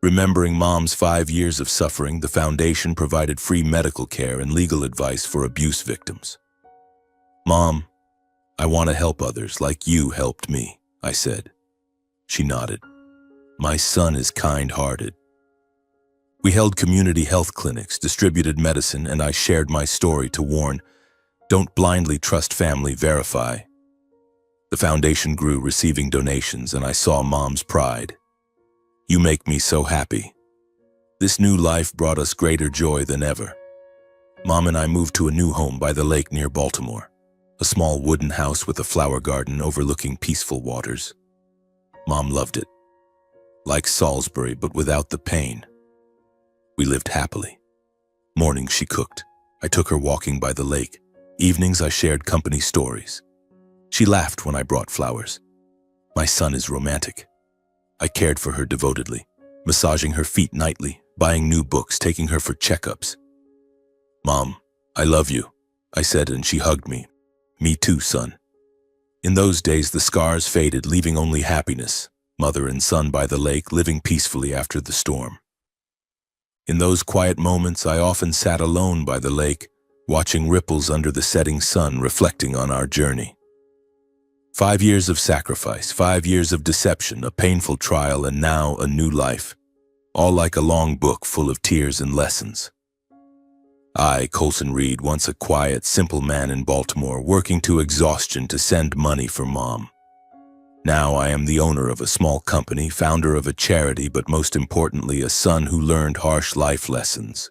Remembering Mom's 5 years of suffering, the foundation provided free medical care and legal advice for abuse victims. Mom, I want to help others like you helped me, I said. She nodded. My son is kind-hearted. We held community health clinics, distributed medicine, and I shared my story to warn, don't blindly trust family, verify. The foundation grew, receiving donations, and I saw Mom's pride. You make me so happy. This new life brought us greater joy than ever. Mom and I moved to a new home by the lake near Baltimore, a small wooden house with a flower garden overlooking peaceful waters. Mom loved it. Like Salisbury, but without the pain. We lived happily. Mornings she cooked. I took her walking by the lake. Evenings I shared company stories. She laughed when I brought flowers. My son is romantic. I cared for her devotedly, massaging her feet nightly, buying new books, taking her for checkups. Mom, I love you, I said, and she hugged me. Me too, son. In those days, the scars faded, leaving only happiness, mother and son by the lake, living peacefully after the storm. In those quiet moments, I often sat alone by the lake, watching ripples under the setting sun, reflecting on our journey. 5 years of sacrifice, 5 years of deception, a painful trial, and now a new life, all like a long book full of tears and lessons. I, Coulson Reed, once a quiet, simple man in Baltimore, working to exhaustion to send money for Mom. Now I am the owner of a small company, founder of a charity, but most importantly, a son who learned harsh life lessons.